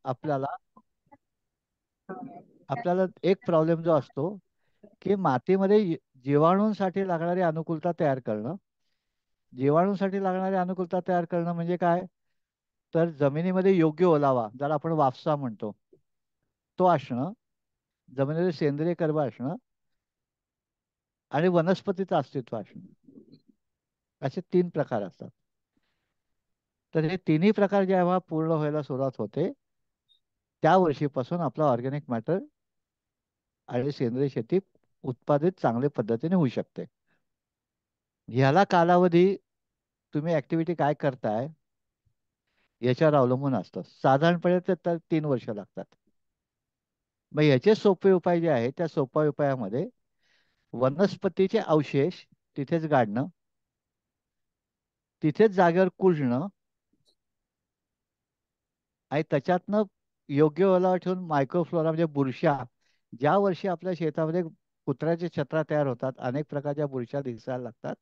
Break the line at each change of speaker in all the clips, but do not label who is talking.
आपल्याला आपल्याला एक प्रॉब्लेम जो असतो की मातीमध्ये जीवाणूंसाठी लागणारी अनुकूलता तयार करणं. जीवाणूंसाठी लागणारी अनुकूलता तयार करणं म्हणजे काय? तर जमिनीमध्ये योग्य ओलावा, ज्याला आपण वाफसा म्हणतो, तो असणं, जमिनीमध्ये सेंद्रिय कर्ब असणं आणि वनस्पतीचं अस्तित्व असणं. असे 3 प्रकार असतात. तर हे तिन्ही प्रकार जेव्हा पूर्ण व्हायला सुरुवात होते, त्या वर्षीपासून आपला ऑर्गॅनिक मॅटर आणि सेंद्रिय शेती उत्पादित चांगल्या पद्धतीने होऊ शकते. ह्याला कालावधी, तुम्ही ऍक्टिव्हिटी काय करताय याच्यावर अवलंबून असतं. साधारणपणे तर 3 वर्ष लागतात. मग याचे सोपे उपाय जे आहेत, त्या सोप्या उपायामध्ये वनस्पतीचे अवशेष तिथेच गाडणं, तिथेच जागेवर कुजणं आणि त्याच्यातनं योग्य ओलावा ठेवून मायक्रोफ्लोरा म्हणजे बुरशा, ज्या वर्षी आपल्या शेतामध्ये कुत्र्याचे छत्रा तयार होतात, अनेक प्रकारच्या बुरशा दिसायला लागतात,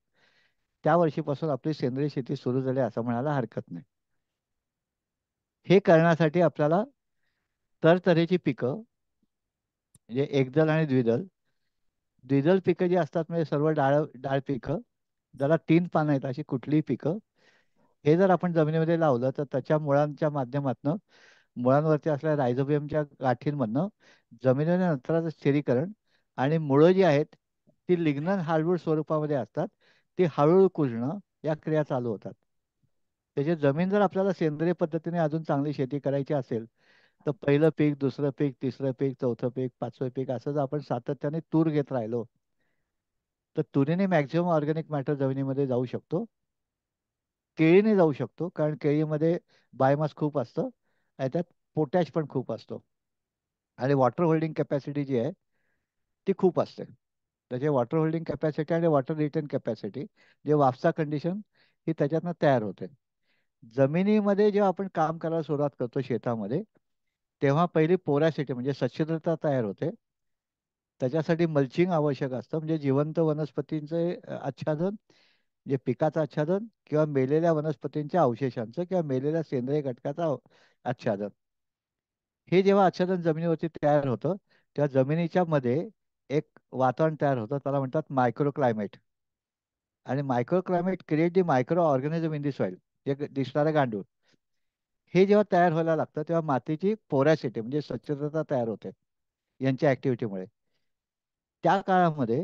त्या वर्षीपासून आपली सेंद्रिय शेती सुरू झाली असं म्हणायला हरकत नाही. हे करण्यासाठी आपल्याला तरतऱ्हेची पिकं, म्हणजे एकदल आणि द्विदल, द्विदल पिकं जी असतात म्हणजे सर्व डाळ पिकं, ज्याला 3 पानं आहेत अशी कुठलीही पिकं, हे जर आपण जमिनीमध्ये लावलं तर त्याच्या मुळांच्या माध्यमातून, मुळांवरती असलेल्या रायझोबियमच्या गाठींमधनं जमिनीने नत्राचं स्थिरीकरण आणि मुळं जी आहेत ती लिग्नन हार्डवूड स्वरूपामध्ये असतात, ती हळूहळू कुजणं या क्रिया चालू होतात. त्याची जमीन जर आपल्याला सेंद्रिय पद्धतीने अजून चांगली शेती करायची असेल तर पहिलं पीक, दुसरं पीक, तिसरं पीक, चौथं पीक, 5वं पीक असं जर आपण सातत्याने तूर घेत राहिलो तर तुरीने मॅक्झिमम ऑर्गॅनिक मॅटर जमिनीमध्ये जाऊ शकतो. केळीने जाऊ शकतो, कारण केळीमध्ये बायोमास खूप असतं आणि त्यात पोटॅश पण खूप असतो आणि वॉटर होल्डिंग कॅपॅसिटी जी आहे ती खूप असते. त्याचे वॉटर होल्डिंग कॅपॅसिटी आणि वॉटर रिटेन कॅपॅसिटी, जे वाफसा कंडिशन, ही त्याच्यातनं तयार होते. जमिनीमध्ये जेव्हा आपण काम करायला सुरुवात करतो शेतामध्ये, तेव्हा पहिली पोरॅसिटी म्हणजे सच्छिद्रता तयार होते. त्याच्यासाठी मल्चिंग आवश्यक असतं, म्हणजे जिवंत वनस्पतींचे आच्छादन, जे पिकाचं आच्छादन किंवा मेलेल्या वनस्पतींच्या अवशेषांचं किंवा मेलेल्या सेंद्रिय घटकाचं आच्छादन. हे जेव्हा आच्छादन जमिनीवरती तयार होतं तेव्हा जमिनीच्या मध्ये एक वातावरण तयार होतं, त्याला म्हणतात मायक्रो क्लायमेट. आणि micro climate create the micro organism in the soil, जे दिसणारं गांडूळ, हे जेव्हा तयार व्हायला लागतं तेव्हा मातीची पोरॅसिटी म्हणजे सच्छिद्रता तयार होते यांच्या ऍक्टिव्हिटीमुळे. त्या काळामध्ये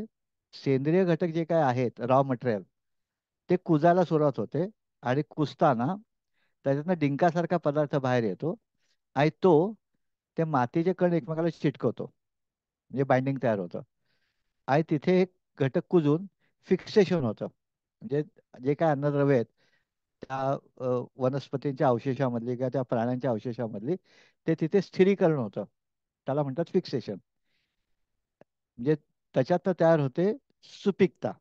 सेंद्रिय घटक जे काय आहेत, रॉ मटेरियल, ते कुजायला सुरुवात होते आणि कुजताना त्याच्यातनं डिंकासारखा पदार्थ बाहेर येतो आणि तो ते मातीचे कण एकमेकाला चिटकवतो, म्हणजे बाइंडिंग तयार होतं आणि तिथे एक घटक कुजून फिक्सेशन होतं. म्हणजे जे काय अन्नद्रव्य आहेत त्या वनस्पतींच्या अवशेषामधली किंवा त्या प्राण्यांच्या अवशेषामधली, ते तिथे स्थिरीकरण होतं, त्याला म्हणतात फिक्सेशन. म्हणजे त्याच्यातनं तयार होते सुपीकता,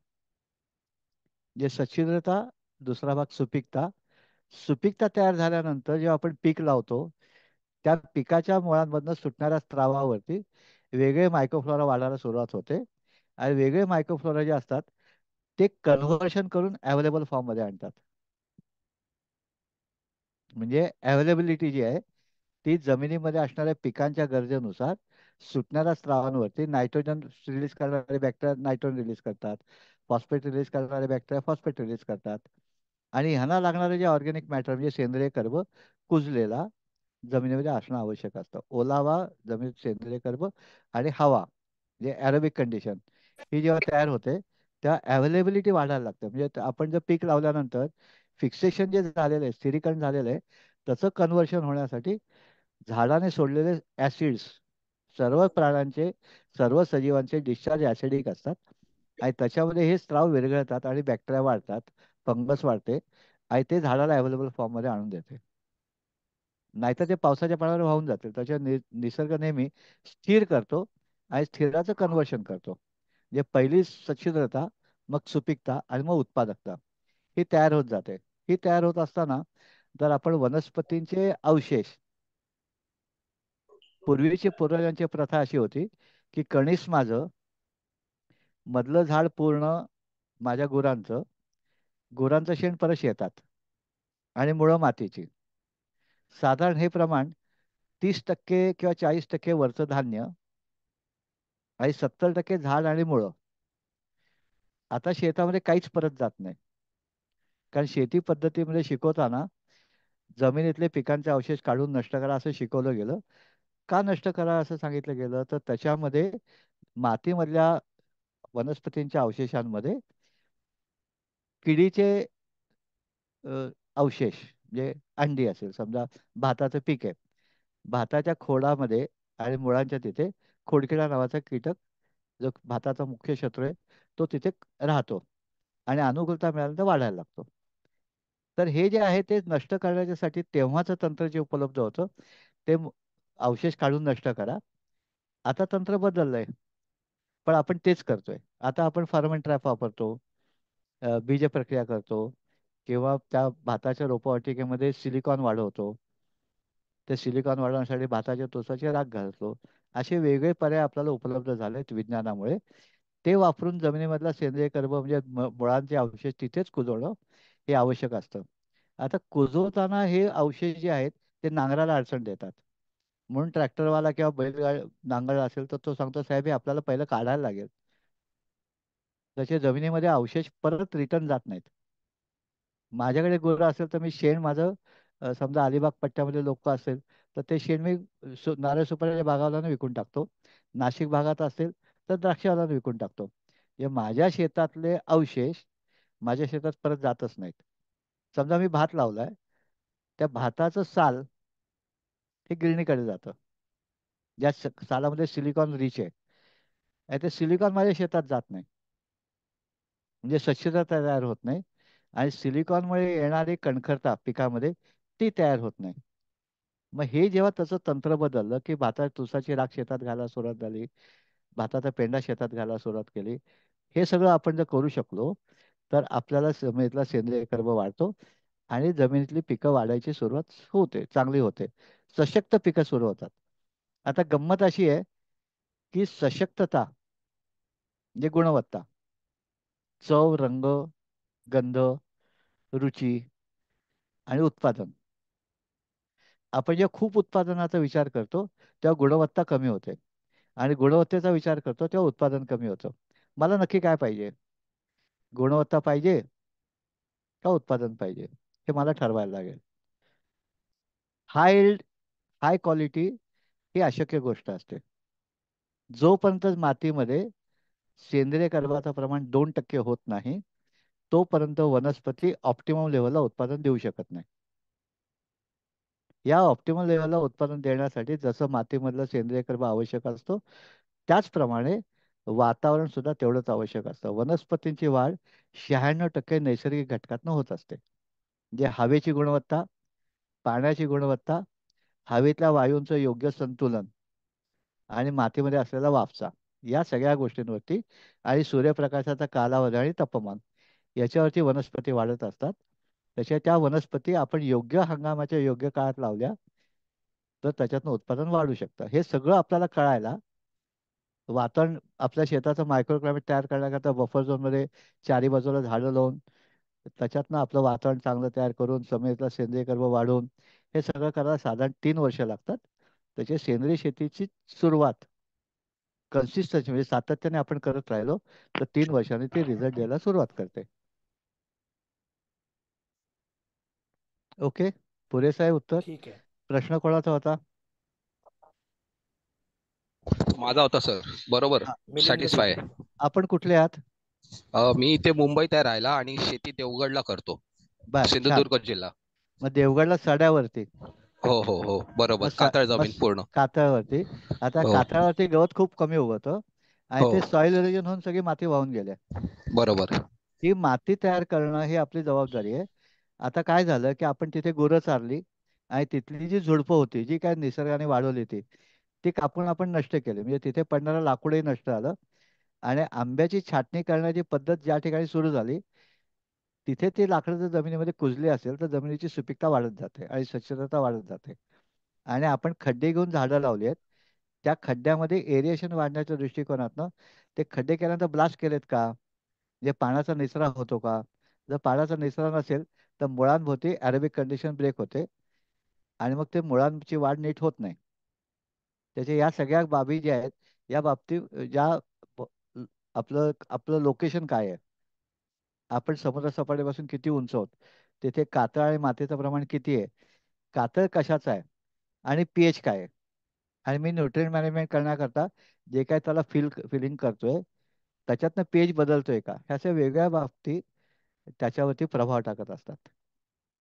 जे सच्छिद्रता, दुसरा भाग सुपीकता. सुपीकता तयार झाल्यानंतर जेव्हा आपण पीक लावतो त्या पिकाच्या मुळांमधनं सुटणाऱ्या स्त्रावावरती वेगळे मायक्रोफ्लोरा वाढायला सुरुवात होते आणि वेगळे मायक्रोफ्लोरा जे असतात ते कन्व्हर्शन करून अवेलेबल फॉर्ममध्ये आणतात. म्हणजे अवेलेबिलिटी जी आहे ती जमिनीमध्ये असणाऱ्या पिकांच्या गरजेनुसार सुटणाऱ्या स्त्रावांवरती नायट्रोजन रिलीज करणारे बॅक्टेरिया नायट्रोजन रिलीज करतात, फॉस्फेट रिलीज करणारे बॅक्टेरिया फॉस्फेट रिलीज करतात आणि ह्यांना लागणारे जे ऑर्गॅनिक मॅटर म्हणजे सेंद्रिय कर्ब कुजलेला जमिनीमध्ये असणं आवश्यक असतं. ओलावा, जमिनीत सेंद्रिय कर्ब आणि हवा, म्हणजे ॲरोबिक कंडिशन, ही जेव्हा तयार होते तेव्हा अवेलेबिलिटी वाढायला लागते. म्हणजे आपण जर पीक लावल्यानंतर फिक्सेशन जे झालेलं आहे, स्थिरीकरण झालेलं आहे, त्याचं कन्व्हर्शन होण्यासाठी झाडाने सोडलेले ऍसिड्स, सर्व प्राण्यांचे, सर्व सजीवांचे डिस्चार्ज ऍसिडिक असतात आणि त्याच्यामध्ये हे स्त्राव विरघळतात आणि बॅक्टेरिया वाढतात, फंगस वाढते आणि ते झाडाला अवेलेबल फॉर्ममध्ये आणून देते. नाहीतर ते पावसाच्या पाण्यावर वाहून जाते. त्याच्या निसर्ग नेहमी स्थिर करतो आणि स्थिराचं कन्व्हर्शन करतो. म्हणजे पहिली सच्छिद्रता, मग सुपीकता आणि मग उत्पादकता ही तयार होत जाते. ही तयार होत असताना जर आपण वनस्पतींचे अवशेष, पूर्वीची पूर्वजांची प्रथा अशी होती की कणीस माझं, मधलं झाड पूर्ण माझ्या गुरांचं, गुरांचं शेण परत येतात आणि मुळं मातीची. साधारण हे प्रमाण 30% किंवा 40% वरचं धान्य आणि 70% झाड आणि मुळं. आता शेतामध्ये काहीच परत जात नाही. कारण शेती पद्धतीमध्ये शिकवताना जमिनीतले पिकांचे अवशेष काढून नष्ट करा असं शिकवलं गेलं. का नष्ट करा असं सांगितलं गेलं तर त्याच्यामध्ये मातीमधल्या वनस्पतींच्या अवशेषांमध्ये किडीचे अ, अवशेष म्हणजे अंडी असेल समजा भाताचं पीक आहे. भाताच्या खोडामध्ये आणि मुळांच्या तिथे खोडकिडा नावाचा कीटक जो भाताचा मुख्य शत्रू आहे तो तिथे राहतो आणि अनुकूलता मिळाल्यानंतर वाढायला लागतो. तर हे जे आहे ते नष्ट करण्यासाठी तेव्हाचं तंत्र जे उपलब्ध होतं ते अवशेष काढून नष्ट करा. आता तंत्र बदललंय पण आपण तेच करतोय. आता आपण फर्मंट ट्रॅप वापरतो, बीज प्रक्रिया करतो किंवा त्या भाताच्या रोपवाटिकेमध्ये सिलिकॉन वाढवतो. ते सिलिकॉन वाढवण्यासाठी भाताच्या तोसाची राख घालतो. असे वेगळे पर्याय आपल्याला उपलब्ध झालेत विज्ञानामुळे. ते वापरून जमिनीमधला सेंद्रिय कर्ब म्हणजे मुळांचे अवशेष तिथेच कुजवणं हे आवश्यक असतं. आता कुजवताना हे अवशेष जे आहेत ते नांगराला अडचण देतात. म्हणून ट्रॅक्टरवाला किंवा नांगर असेल तर तो सांगतो साहेब हे आपल्याला पहिलं काढायला लागेल. तसे जमिनीमध्ये अवशेष परत रिटर्न जात नाहीत. माझ्याकडे गुरं असेल तर मी शेण माझं समजा अलिबाग पट्ट्यामध्ये लोक असेल तर ते शेण मी नारळ सुपारीच्या बागावाल्यानं विकून टाकतो. नाशिक भागात असेल तर द्राक्षवाल्यानं विकून टाकतो. हे माझ्या शेतातले अवशेष माझ्या शेतात परत जातच नाहीत. समजा मी भात लावलाय त्या भाताचं साल हे गिरणीकडे जातं. ज्या सालामध्ये सिलिकॉन रिच आहे आणि ते सिलिकॉन माझ्या शेतात जात नाही. म्हणजे स्वच्छता तयार होत नाही आणि सिलिकॉनमुळे येणारी कणखरता पिकामध्ये ती तयार होत नाही. मग हे जेव्हा त्याचं तंत्र बदललं की भातात तुसाची राख शेतात घालायला सुरुवात झाली, भाताचा पेंडा शेतात घालायला सुरुवात केली, हे सगळं आपण जर करू शकलो तर आपल्याला जमिनीतला सेंद्रिय कर्ब वाढतो आणि जमिनीतली पिकं वाढायची सुरुवात होते, चांगली होते. सशक्त पिकं सुरू होतात. आता गंमत अशी आहे की सशक्तता म्हणजे गुणवत्ता, चव, रंग, गंध, रुची आणि उत्पादन. आपण जेव्हा खूप उत्पादनाचा विचार करतो तेव्हा गुणवत्ता कमी होते आणि गुणवत्तेचा विचार करतो तेव्हा उत्पादन कमी होतं. मला नक्की काय पाहिजे? गुणवत्ता पाहिजे का उत्पादन पाहिजे? हे मला ठरवायला लागेल. हाय हाय क्वालिटी ही अशक्य गोष्ट असते. जोपर्यंत मातीमध्ये सेंद्रिय कर्बाचं प्रमाण 2% होत नाही तोपर्यंत वनस्पती ऑप्टिमम लेवलला उत्पादन देऊ शकत नाही. या ऑप्टिमल लेवलला उत्पादन देण्यासाठी जसं मातीमधलं सेंद्रिय कर्ब आवश्यक असतो त्याचप्रमाणे वातावरण सुद्धा तेवढंच आवश्यक असतं. वनस्पतींची वाढ 96% नैसर्गिक घटकातून होत असते. म्हणजे हवेची गुणवत्ता, पाण्याची गुणवत्ता, हवेतल्या वायूंचं योग्य संतुलन आणि मातीमध्ये असलेला वाफसा या सगळ्या गोष्टींवरती आणि सूर्यप्रकाशाचा कालावधी आणि तापमान याच्यावरती वनस्पती वाढत असतात. तशा त्या वनस्पती आपण योग्य हंगामाच्या योग्य काळात लावल्या तर त्याच्यातनं उत्पादन वाढू शकतं. हे सगळं आपल्याला कळायला वातावरण आपल्या शेताचं मायक्रो क्लायमेट तयार करण्याकरता बफर झोनमध्ये चारी बाजूला झाडं लावून त्याच्यातनं आपलं वातावरण चांगलं तयार करून जमिनीतला सेंद्रिय कर्ब वाढवून हे सगळं करायला साधारण 3 वर्ष लागतात. त्याची सेंद्रिय शेतीची सुरुवात कन्सिस्टन्सी म्हणजे सातत्याने आपण करत राहिलो तर 3 वर्षांनी ते रिझल्ट द्यायला सुरुवात करते. ओके, पुरेसं आहे उत्तर.
ठीक आहे.
प्रश्न कोणाचा होता?
माझा होता सर. बरोबर.
हा,
मिलिंद
सॅटिस्फाय
देवगड.
आहे.
आपण कुठले आहात?
मी इथे मुंबईत आहे राहायला आणि शेती देवगडला करतो.
बर, छान.
सिंधुदुर्ग जिल्हा.
मग देवगडला सड्यावरती
हो हो हो,
मग
बरोबर. कातळ जमीन पूर्ण.
कातळावरती आता
हो
कातळावरती गवत खूप कमी उगवतं आणि
हो,
ते सॉइल इरोजन होऊन सगळी माती वाहून गेल्या.
बरोबर.
ही माती तयार करणं ही आपली जबाबदारी आहे. आता काय झालं की आपण तिथे गुरं चारली आणि तिथली जी झुडपं होती जी काय निसर्गाने वाढवली ती ती कापून आपण नष्ट केली. म्हणजे तिथे पडणारं लाकूडही नष्ट झालं आणि आंब्याची छाटणी करण्याची पद्धत ज्या ठिकाणी सुरू झाली तिथे ते लाकडं जर जमिनीमध्ये कुजली असेल तर जमिनीची सुपीकता वाढत जाते आणि स्वच्छता वाढत जाते. आणि आपण खड्डे घेऊन झाडं लावली आहेत. त्या खड्ड्यामध्ये एरिएशन वाढण्याच्या दृष्टिकोनातनं ते खड्डे केल्यानंतर ब्लास्ट केलेत का? म्हणजे पाण्याचा निचरा होतो का? जर पाण्याचा निचरा नसेल तर मुळांभोवती अरेबिक कंडिशन ब्रेक होते आणि मग ते मुळांची वाढ नीट होत नाही. त्याच्या या सगळ्या बाबी ज्या आहेत, या बाबतीत ब- आपलं आपलं लोकेशन काय आहे, आपण समुद्र सपाटीपासून किती उंच आहोत, तिथे कातळ आणि मातीचं प्रमाण किती आहे, कातळ कशाचं आहे, आणि पीएच काय आहे, आणि मी न्यूट्रिएंट मॅनेजमेंट करण्याकरता जे काय त्याला फिलिंग करतोय त्याच्यातनं पीएच बदलतोय का, ह्याच्या वेगळ्या बाबती त्याच्यावरती प्रभाव टाकत असतात.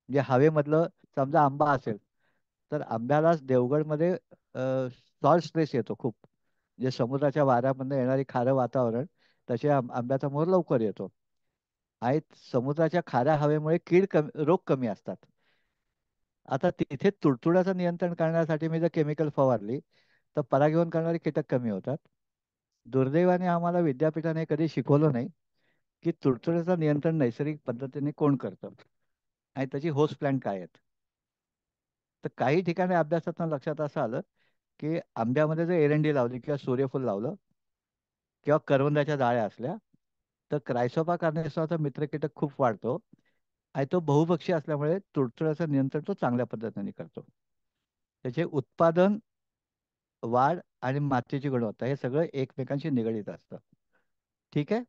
म्हणजे हवेमधलं, समजा आंबा असेल तर आंब्यालाच देवगडमध्ये सॉल्ट स्ट्रेस येतो खूप. जे समुद्राच्या वाऱ्यामधनं येणारी खारं वातावरण, तसे आंब्याचा मोहर लवकर येतो. आणि समुद्राच्या खाऱ्या हवेमुळे रोग कमी असतात. आता तिथे तुडतुड्याचं नियंत्रण करण्यासाठी मी जर केमिकल फवारली तर परागीभवन करणारे कीटक कमी होतात. दुर्दैवाने आम्हाला विद्यापीठाने कधी शिकवलं नाही की तुडतुड्याचं नियंत्रण नैसर्गिक पद्धतीने कोण करतं आणि त्याची होस्ट प्लॅन्ट काय आहेत. तर काही ठिकाणी अभ्यासातून लक्षात असं आलं की आंब्यामध्ये जर एरंडी लावली किंवा सूर्यफूल लावलं किंवा करवंदाच्या जाळ्या असल्या तर क्रायसोपा कार्निसचा मित्र कीटक खूप वाढतो आणि तो बहुभक्षी असल्यामुळे तुडतुड्याचं नियंत्रण तो चांगल्या पद्धतीने करतो. त्याचे उत्पादन, वाढ आणि मातीची गुणवत्ता हे सगळं एकमेकांशी निगडीत असतं. ठीक आहे.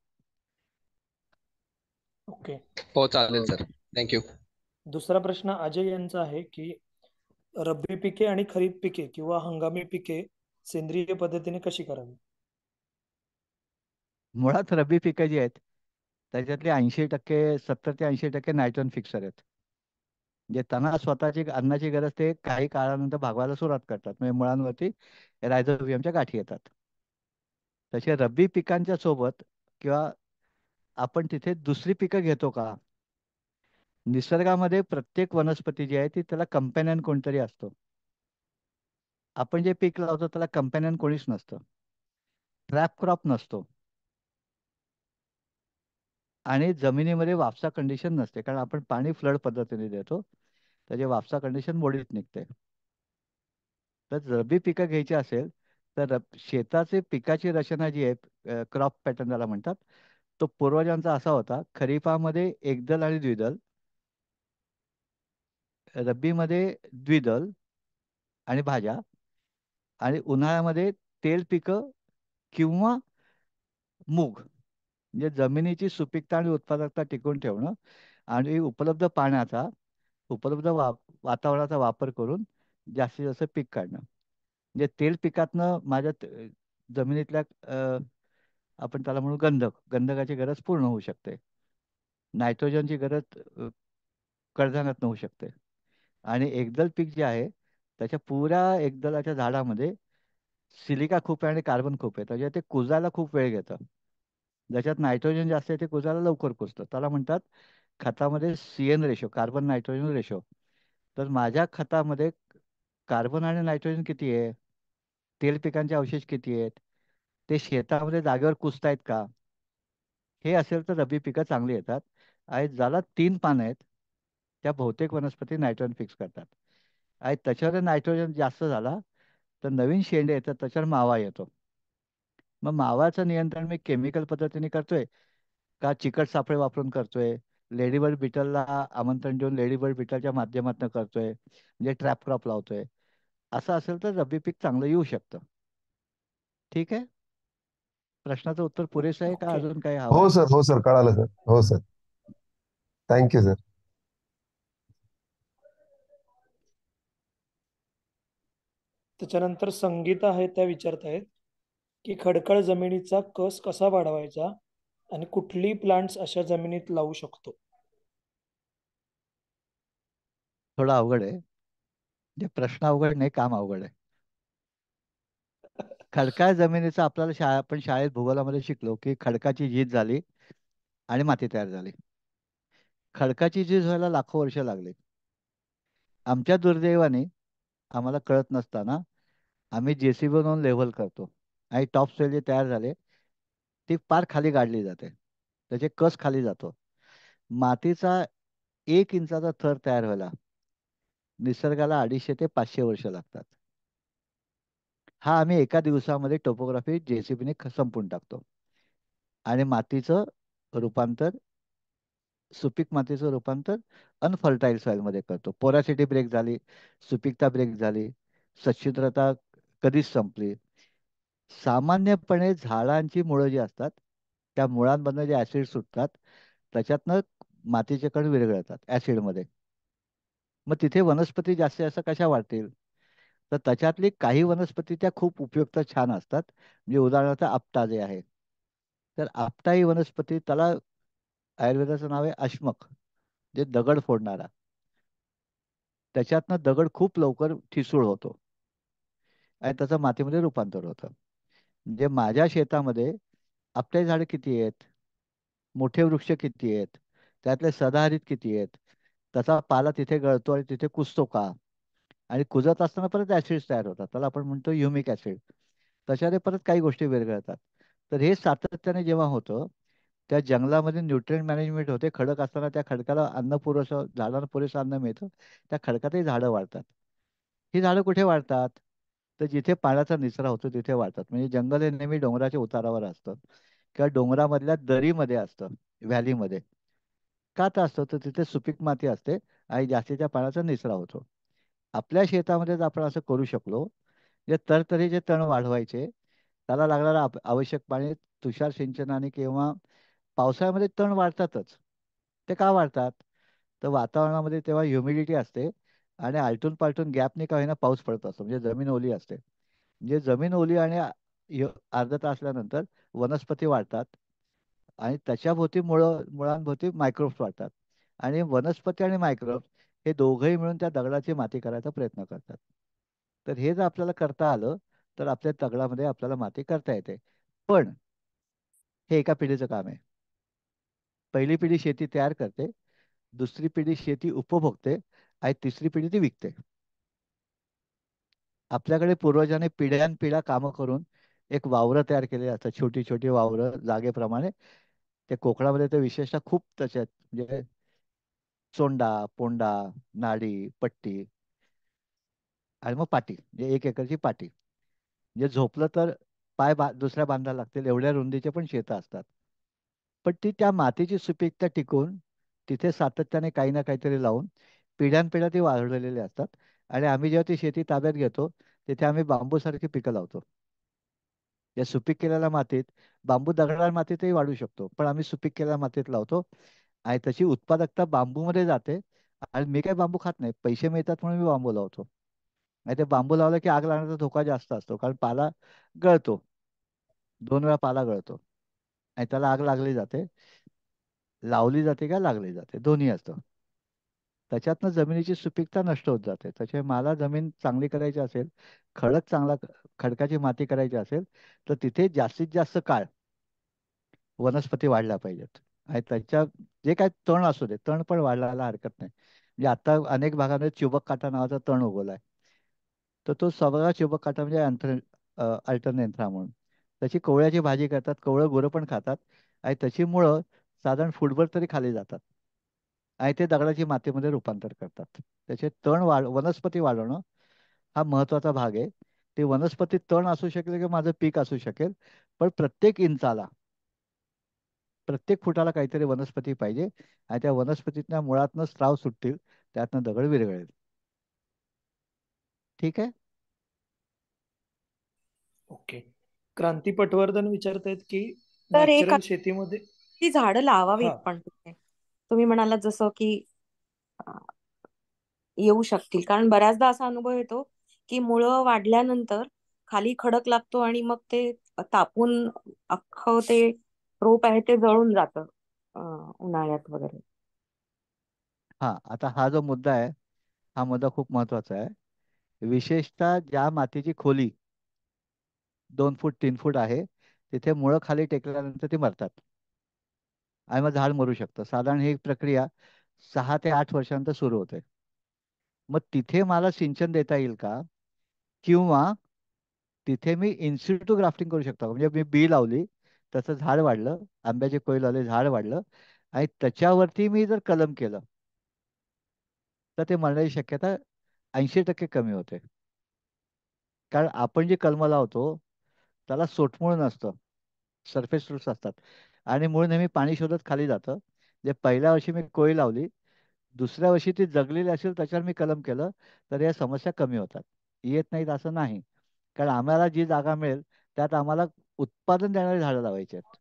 ओके.
हो चालेल सर. थँक्यू.
दुसरा प्रश्न अजय यांचा आहे की रब्बी पिके आणि खरीप पिके किंवा हंगामी पिके सेंद्रिय पद्धतीने कशी करावी?
मुळात रब्बी पिकं जी आहेत त्याच्यातले 80%, 70 ते 80% नायट्रोजन फिक्सर आहेत. जे त्यांना स्वतःची अन्नाची गरज ते काही काळानंतर भागवायला सुरुवात करतात, म्हणजे मुळांवरती रायझोबियमच्या गाठी येतात. तसे रब्बी पिकांच्या सोबत किंवा आपण तिथे दुसरी पिकं घेतो का? निसर्गामध्ये प्रत्येक वनस्पती जी आहे ती त्याला कंपॅनियन कोणतरी असतो. आपण जे पीक लावतो त्याला कंपॅनियन कोणीच नसतं. ट्रॅप क्रॉप नसतो. आणि जमिनीमध्ये वापसा कंडिशन नसते, कारण आपण पाणी फ्लड पद्धतीने देतो, त्याचे वापसा कंडिशन मोडीत निघते. तर रब्बी पिकं घ्यायची असेल तर शेताचे पिकाची रचना जी आहे, क्रॉप पॅटर्न ज्याला म्हणतात, तो पूर्वजांचा असा होता: खरीपामध्ये एकदल आणि द्विदल, रब्बीमध्ये द्विदल आणि भाज्या, आणि उन्हाळ्यामध्ये तेल पिकं किंवा मूग. म्हणजे जमिनीची सुपीकता आणि उत्पादकता टिकवून ठेवणं आणि उपलब्ध पाण्याचा, उपलब्ध वातावरणाचा वापर करून जास्तीत जास्त पीक काढणं. म्हणजे तेल पिकातनं माझ्या जमिनीतल्या आपण त्याला म्हणू गंधकाची गरज पूर्ण होऊ शकते. नायट्रोजनची गरज कडधान्यात होऊ शकते. आणि एकदल पीक जे आहे त्याच्या पुऱ्या एकदलाच्या झाडामध्ये सिलिका खूप आहे आणि कार्बन खूप आहे, त्याच्यात ते कुजायला खूप वेळ घेतं. ज्याच्यात नायट्रोजन जास्त आहे ते कुजायला लवकर कुजतं. त्याला म्हणतात खतामध्ये CN ratio, carbon nitrogen ratio. तर माझ्या खतामध्ये कार्बन आणि नायट्रोजन किती आहे, तेल पिकांचे अवशेष किती आहेत, ते शेतामध्ये जागेवर कुजतायत का, हे असेल तर रब्बी पिकं चांगली येतात. आणि ज्याला 3 पानं आहेत त्या बहुतेक वनस्पती नायट्रोजन फिक्स करतात. आणि त्याच्यावर नायट्रोजन जास्त झाला तर नवीन शेंडे येतात, त्याच्यावर मावा येतो. मग मावाचं नियंत्रण मी केमिकल पद्धतीने करतोय का चिकट सापळे वापरून करतोय, लेडीबर्ड बिटलला आमंत्रण देऊन लेडीबर्ड बिटलच्या माध्यमातून करतोय, म्हणजे ट्रॅप क्रॉप लावतोय, असं असेल तर रब्बी पीक चांगलं येऊ शकतं. ठीक आहे. प्रश्नाचं उत्तर पुरेसं आहे का
ओके.
अजून काही हवं
हो
आहे?
सर, हो सर, कळालं सर. हो सर. Thank you sir.
त्याच्यानंतर संगीता आहे त्या विचारत आहेत की खडकाळ जमिनीचा कस कसा वाढवायचा आणि कुठली प्लांट्स अशा जमिनीत लावू शकतो?
थोडं अवघड आहे. म्हणजे प्रश्न अवघड नाही, काम अवघड आहे. खडकाळ जमिनीचं आपल्याला आपण शाळेत भूगोलामध्ये शिकलो की खडकाची झीज झाली आणि माती तयार झाली. खडकाची झीज व्हायला लाखो वर्ष लागली. आमच्या दुर्दैवाने आम्हाला कळत नसताना आम्ही JCB बनवून लेव्हल करतो आणि टॉप सोइल जे तयार झाले ती पार खाली गाडली जाते, त्याचे कस खाली जातो. मातीचा 1 इंचाचा थर तयार व्हायला निसर्गाला 250 ते 500 वर्ष लागतात. हा आम्ही एका दिवसामध्ये टोपोग्राफी JCBने संपून टाकतो. आणि मातीचं रूपांतर, सुपीक मातीचं रूपांतर अनफर्टाईल सॉइल मध्ये करतो. पोरॅसिटी ब्रेक झाली, सुपीकता ब्रेक झाली, सच्छिद्रता कधीच संपली. सामान्यपणे झाडांची मुळं जी असतात त्या मुळांमधनं जे ऍसिड सुटतात त्याच्यातनं मातीचे कण विरघळतात ऍसिडमध्ये. मग तिथे वनस्पती जास्तीत जास्त कशा वाढतील? तर त्याच्यातली काही वनस्पती त्या खूप उपयुक्त छान असतात. म्हणजे उदाहरणार्थ आपटा जे आहे, तर आपटा ही वनस्पती, त्याला आयुर्वेदाचं नाव आहे अश्मक, जे दगड फोडणारा. त्याच्यातनं दगड खूप लवकर ठिसूळ होतो आणि त्याचं मातीमध्ये रूपांतर होतं. म्हणजे माझ्या शेतामध्ये आपटे झाडं किती आहेत, मोठे वृक्ष किती आहेत, त्यातले सदाहरित किती आहेत, त्याचा पाला तिथे गळतो आणि तिथे कुजतो का, आणि कुजत असताना परत ऍसिड तयार होतात, त्याला आपण म्हणतो ह्युमिक ऍसिड. त्याच्याने परत काही गोष्टी विरघळतात. तर हे सातत्याने जेव्हा होतं, त्या जंगलामध्ये न्यूट्रिएंट मॅनेजमेंट होते. खडक असताना त्या खडकाला अन्न पुरेसं, झाडांना पुरेसं अन्न मिळतं, त्या खडकातही झाडं वाढतात. ही झाडं कुठे वाढतात? तर जिथे पाण्याचा निचरा होतो तिथे वाढतात. म्हणजे जंगल हे नेहमी डोंगराच्या उतारावर असतं किंवा डोंगरामधल्या दरीमध्ये असतं, व्हॅलीमध्ये. का तर असतं? तर तिथे सुपीक माती असते आणि जास्तीच्या पाण्याचा निचरा होतो. आपल्या शेतामध्ये जर आपण असं करू शकलो, जे तरतरीचे तण वाढवायचे, त्याला लागणारं आवश्यक पाणी तुषार सिंचनाने किंवा पावसाळ्यामध्ये तण वाढतातच. ते का वाढतात? तर वातावरणामध्ये तेव्हा ह्युमिडिटी असते आणि आलटून पालटून गॅपने का होईना पाऊस पडत असतो, म्हणजे जमीन ओली असते. म्हणजे जमीन ओली आणि आर्द्रता असल्यानंतर वनस्पती वाढतात आणि त्याच्याभोवती मुळांभोवती मायक्रोब्स वाढतात. आणि वनस्पती आणि मायक्रोब्स हे दोघंही मिळून त्या दगडाची माती करायचा प्रयत्न करतात. तर हे जर आपल्याला करता आलं तर आपल्या दगडामध्ये आपल्याला माती करता येते. पण हे एका पिढीचं काम आहे. पहिली पिढी शेती तयार करते, दुसरी पिढी शेती उपभोगते आणि तिसरी पिढी ती विकते. आपल्याकडे पूर्वजांनी पिढ्यानपिढ्या कामं करून एक वावरं तयार केले असतात, छोटी छोटी वावरं जागेप्रमाणे. ते कोकणामध्ये तर विशेषतः खूप त्याच्यात, म्हणजे चोंडा, पोंडा, नाडी, पट्टी आणि मग पाटी, म्हणजे 1 एकरची पाटी. म्हणजे झोपलं तर दुसऱ्या बांधायला लागतील एवढ्या रुंदीचे पण शेतं असतात. पण ती त्या मातीची सुपीकता टिकून तिथे सातत्याने काही ना काहीतरी लावून पिढ्यानपिढ्या ती वाढवलेली असतात. आणि आम्ही जेव्हा ती शेती ताब्यात घेतो तिथे आम्ही बांबूसारखी पिकं लावतो. या सुपीक केलेल्या मातीत, बांबू दगडाळ मातीतही वाढू शकतो, पण आम्ही सुपीक केलेल्या मातीत लावतो आणि त्याची उत्पादकता बांबूमध्ये जाते. आणि मी काही बांबू खात नाही, पैसे मिळतात म्हणून मी बांबू लावतो. नाही ते बांबू लावला की आग लागण्याचा धोका जास्त असतो, कारण पाला गळतो, 2 वेळा पाला गळतो आणि त्याला आग लागली जाते. लावली जाते का लागली जाते, दोन्ही असतं. त्याच्यातनं जमिनीची सुपीकता नष्ट होत जाते. त्याच्यामुळे मला जमीन चांगली करायची असेल, खडकाची माती करायची असेल, तर तिथे जास्तीत जास्त काळ वनस्पती वाढल्या पाहिजेत. आणि त्याच्या जे काय तण असू दे, तण पण वाढायला हरकत नाही. म्हणजे आता अनेक भागामध्ये चिबक काटा नावाचा तण उगवलाय. तर तो सगळा चिबक काटा म्हणजे अल्टरनेन्थ्रा म्हणून. त्याची कवळ्याची भाजी करतात, कवळं गुरं पण खातात आणि त्याची मुळं साधारण फुटभर तरी खाली जातात आणि ते दगडाची मातीमध्ये रूपांतर करतात. त्याचे वनस्पती वाढवणं हा महत्वाचा भाग आहे. ते वनस्पती तण असू शकेल किंवा माझं पीक असू शकेल, पण प्रत्येक इंचाला, प्रत्येक फुटाला काहीतरी वनस्पती पाहिजे आणि त्या वनस्पतीतल्या मुळातनं स्त्राव सुटतील, त्यातनं दगड विरघळेल. ठीक आहे.
ओके. क्रांती पटवर्धन विचारतायत की
तर एक
नॅचरल शेतीमध्ये.
ती झाडं लावावीत
हा.
पण तिथे. तुम्ही म्हणालात जसं की अं, येऊ शकतील, कारण बऱ्याचदा असा अनुभव येतो की मुळं वाढल्यानंतर खाली खडक लागतो आणि मग ते तापून अख्खं ते रोप आहे ते जळून जातं उन्हाळ्यात वगैरे.
हा, आता हा जो मुद्दा आहे, हा मुद्दा खूप महत्वाचा आहे. विशेषतः ज्या मातीची खोली 2 फूट 3 फूट आहे, तिथे मुळं खाली टेकल्यानंतर ती मरतात आणि मग झाड मरू शकतं. साधारण ही प्रक्रिया 6 ते 8 वर्षानंतर सुरू होते. मग तिथे मला सिंचन देता येईल का? किंवा तिथे मी इन्सिटू ग्राफ्टिंग करू शकतो? म्हणजे मी बी लावली, त्याचं झाड वाढलं, आंब्याचे कोय लावले, झाड वाढलं आणि त्याच्यावरती मी जर कलम केलं तर ते मरण्याची शक्यता 80% कमी होते. कारण आपण जी कलमं लावतो त्याला सोटमूळ नसतं, सरफेस रूट्स असतात आणि मूळ नेहमी पाणी शोधत खाली जातं. जे पहिल्या वर्षी मी कोळी लावली, दुसऱ्या वर्षी ती जगलेली असेल त्याच्यावर मी कलम केलं तर या समस्या कमी होतात. येत नाहीत असं नाही, कारण आम्हाला जी जागा मिळेल त्यात आम्हाला उत्पादन देणारी झाडं लावायची आहेत.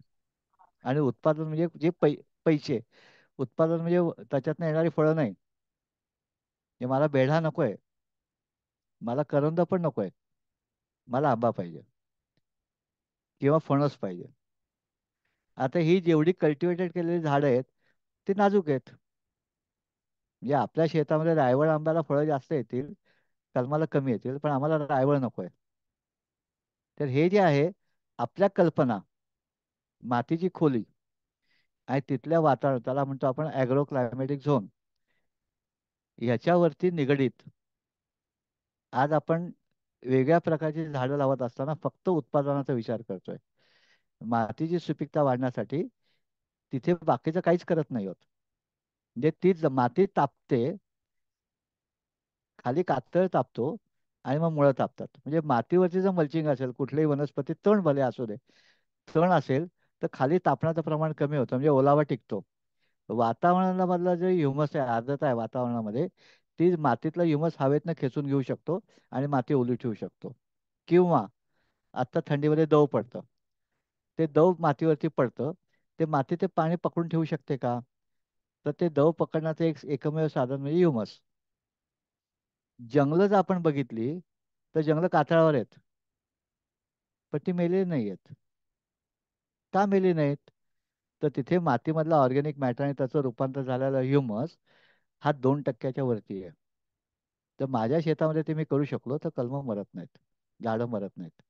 आणि उत्पादन म्हणजे जे पैसे, उत्पादन म्हणजे त्याच्यातनं येणारी फळं नाही. म्हणजे मला बेढा नकोय, मला करवंद पण नकोय, मला आंबा पाहिजे किंवा फणस पाहिजे. आता ही जेवढी कल्टिवेटेड केलेली झाडं आहेत ती नाजूक आहेत. म्हणजे आपल्या शेतामध्ये रायवळ आंब्याला फळं जास्त येतील, कलमाला कमी येतील, पण आम्हाला रायवळ नकोय. तर हे जे आहे, आपल्या कल्पना, मातीची खोली आणि तिथल्या वातावरण, त्याला म्हणतो आपण ॲग्रो क्लायमॅटिक झोन, ह्याच्यावरती निगडीत आज आपण वेगळ्या प्रकारची झाडं लावत असताना फक्त उत्पादनाचा विचार करतोय. मातीची सुपीकता वाढण्यासाठी तिथे बाकीचं काहीच करत नाही होत. म्हणजे ती माती तापते, खाली कातळ तापतो आणि मग मुळं तापतात. म्हणजे मातीवरती जर मल्चिंग असेल, कुठल्याही वनस्पती, तण भले असू दे, तण असेल तर खाली तापण्याचं प्रमाण कमी होतं, म्हणजे ओलावा टिकतो. वातावरणामधला जे ह्युमस आहे, आर्द्रता आहे वातावरणामध्ये, ती मातीतलं ह्युमस हवेतनं खेचून घेऊ शकतो आणि माती ओली ठेवू शकतो. किंवा आत्ता थंडीमध्ये दव पडतं, ते दव मातीवरती पडतं, ते माती ते पाणी पकडून ठेवू शकते का? तर ते दव पकडण्याचं एकमेव साधन म्हणजे ह्युमस. जंगलं जर आपण बघितली तर जंगलं कातळावर आहेत, पण ती मेलेली नाही आहेत. का मेली नाहीत? तर तिथे मातीमधला ऑर्गॅनिक मॅटर आणि त्याचं रूपांतर झालेलं ह्युमस हा 2% वरती आहे. तर माझ्या शेतामध्ये ते मी करू शकलो तर कलमं मरत नाहीत, झाडं मरत नाहीत.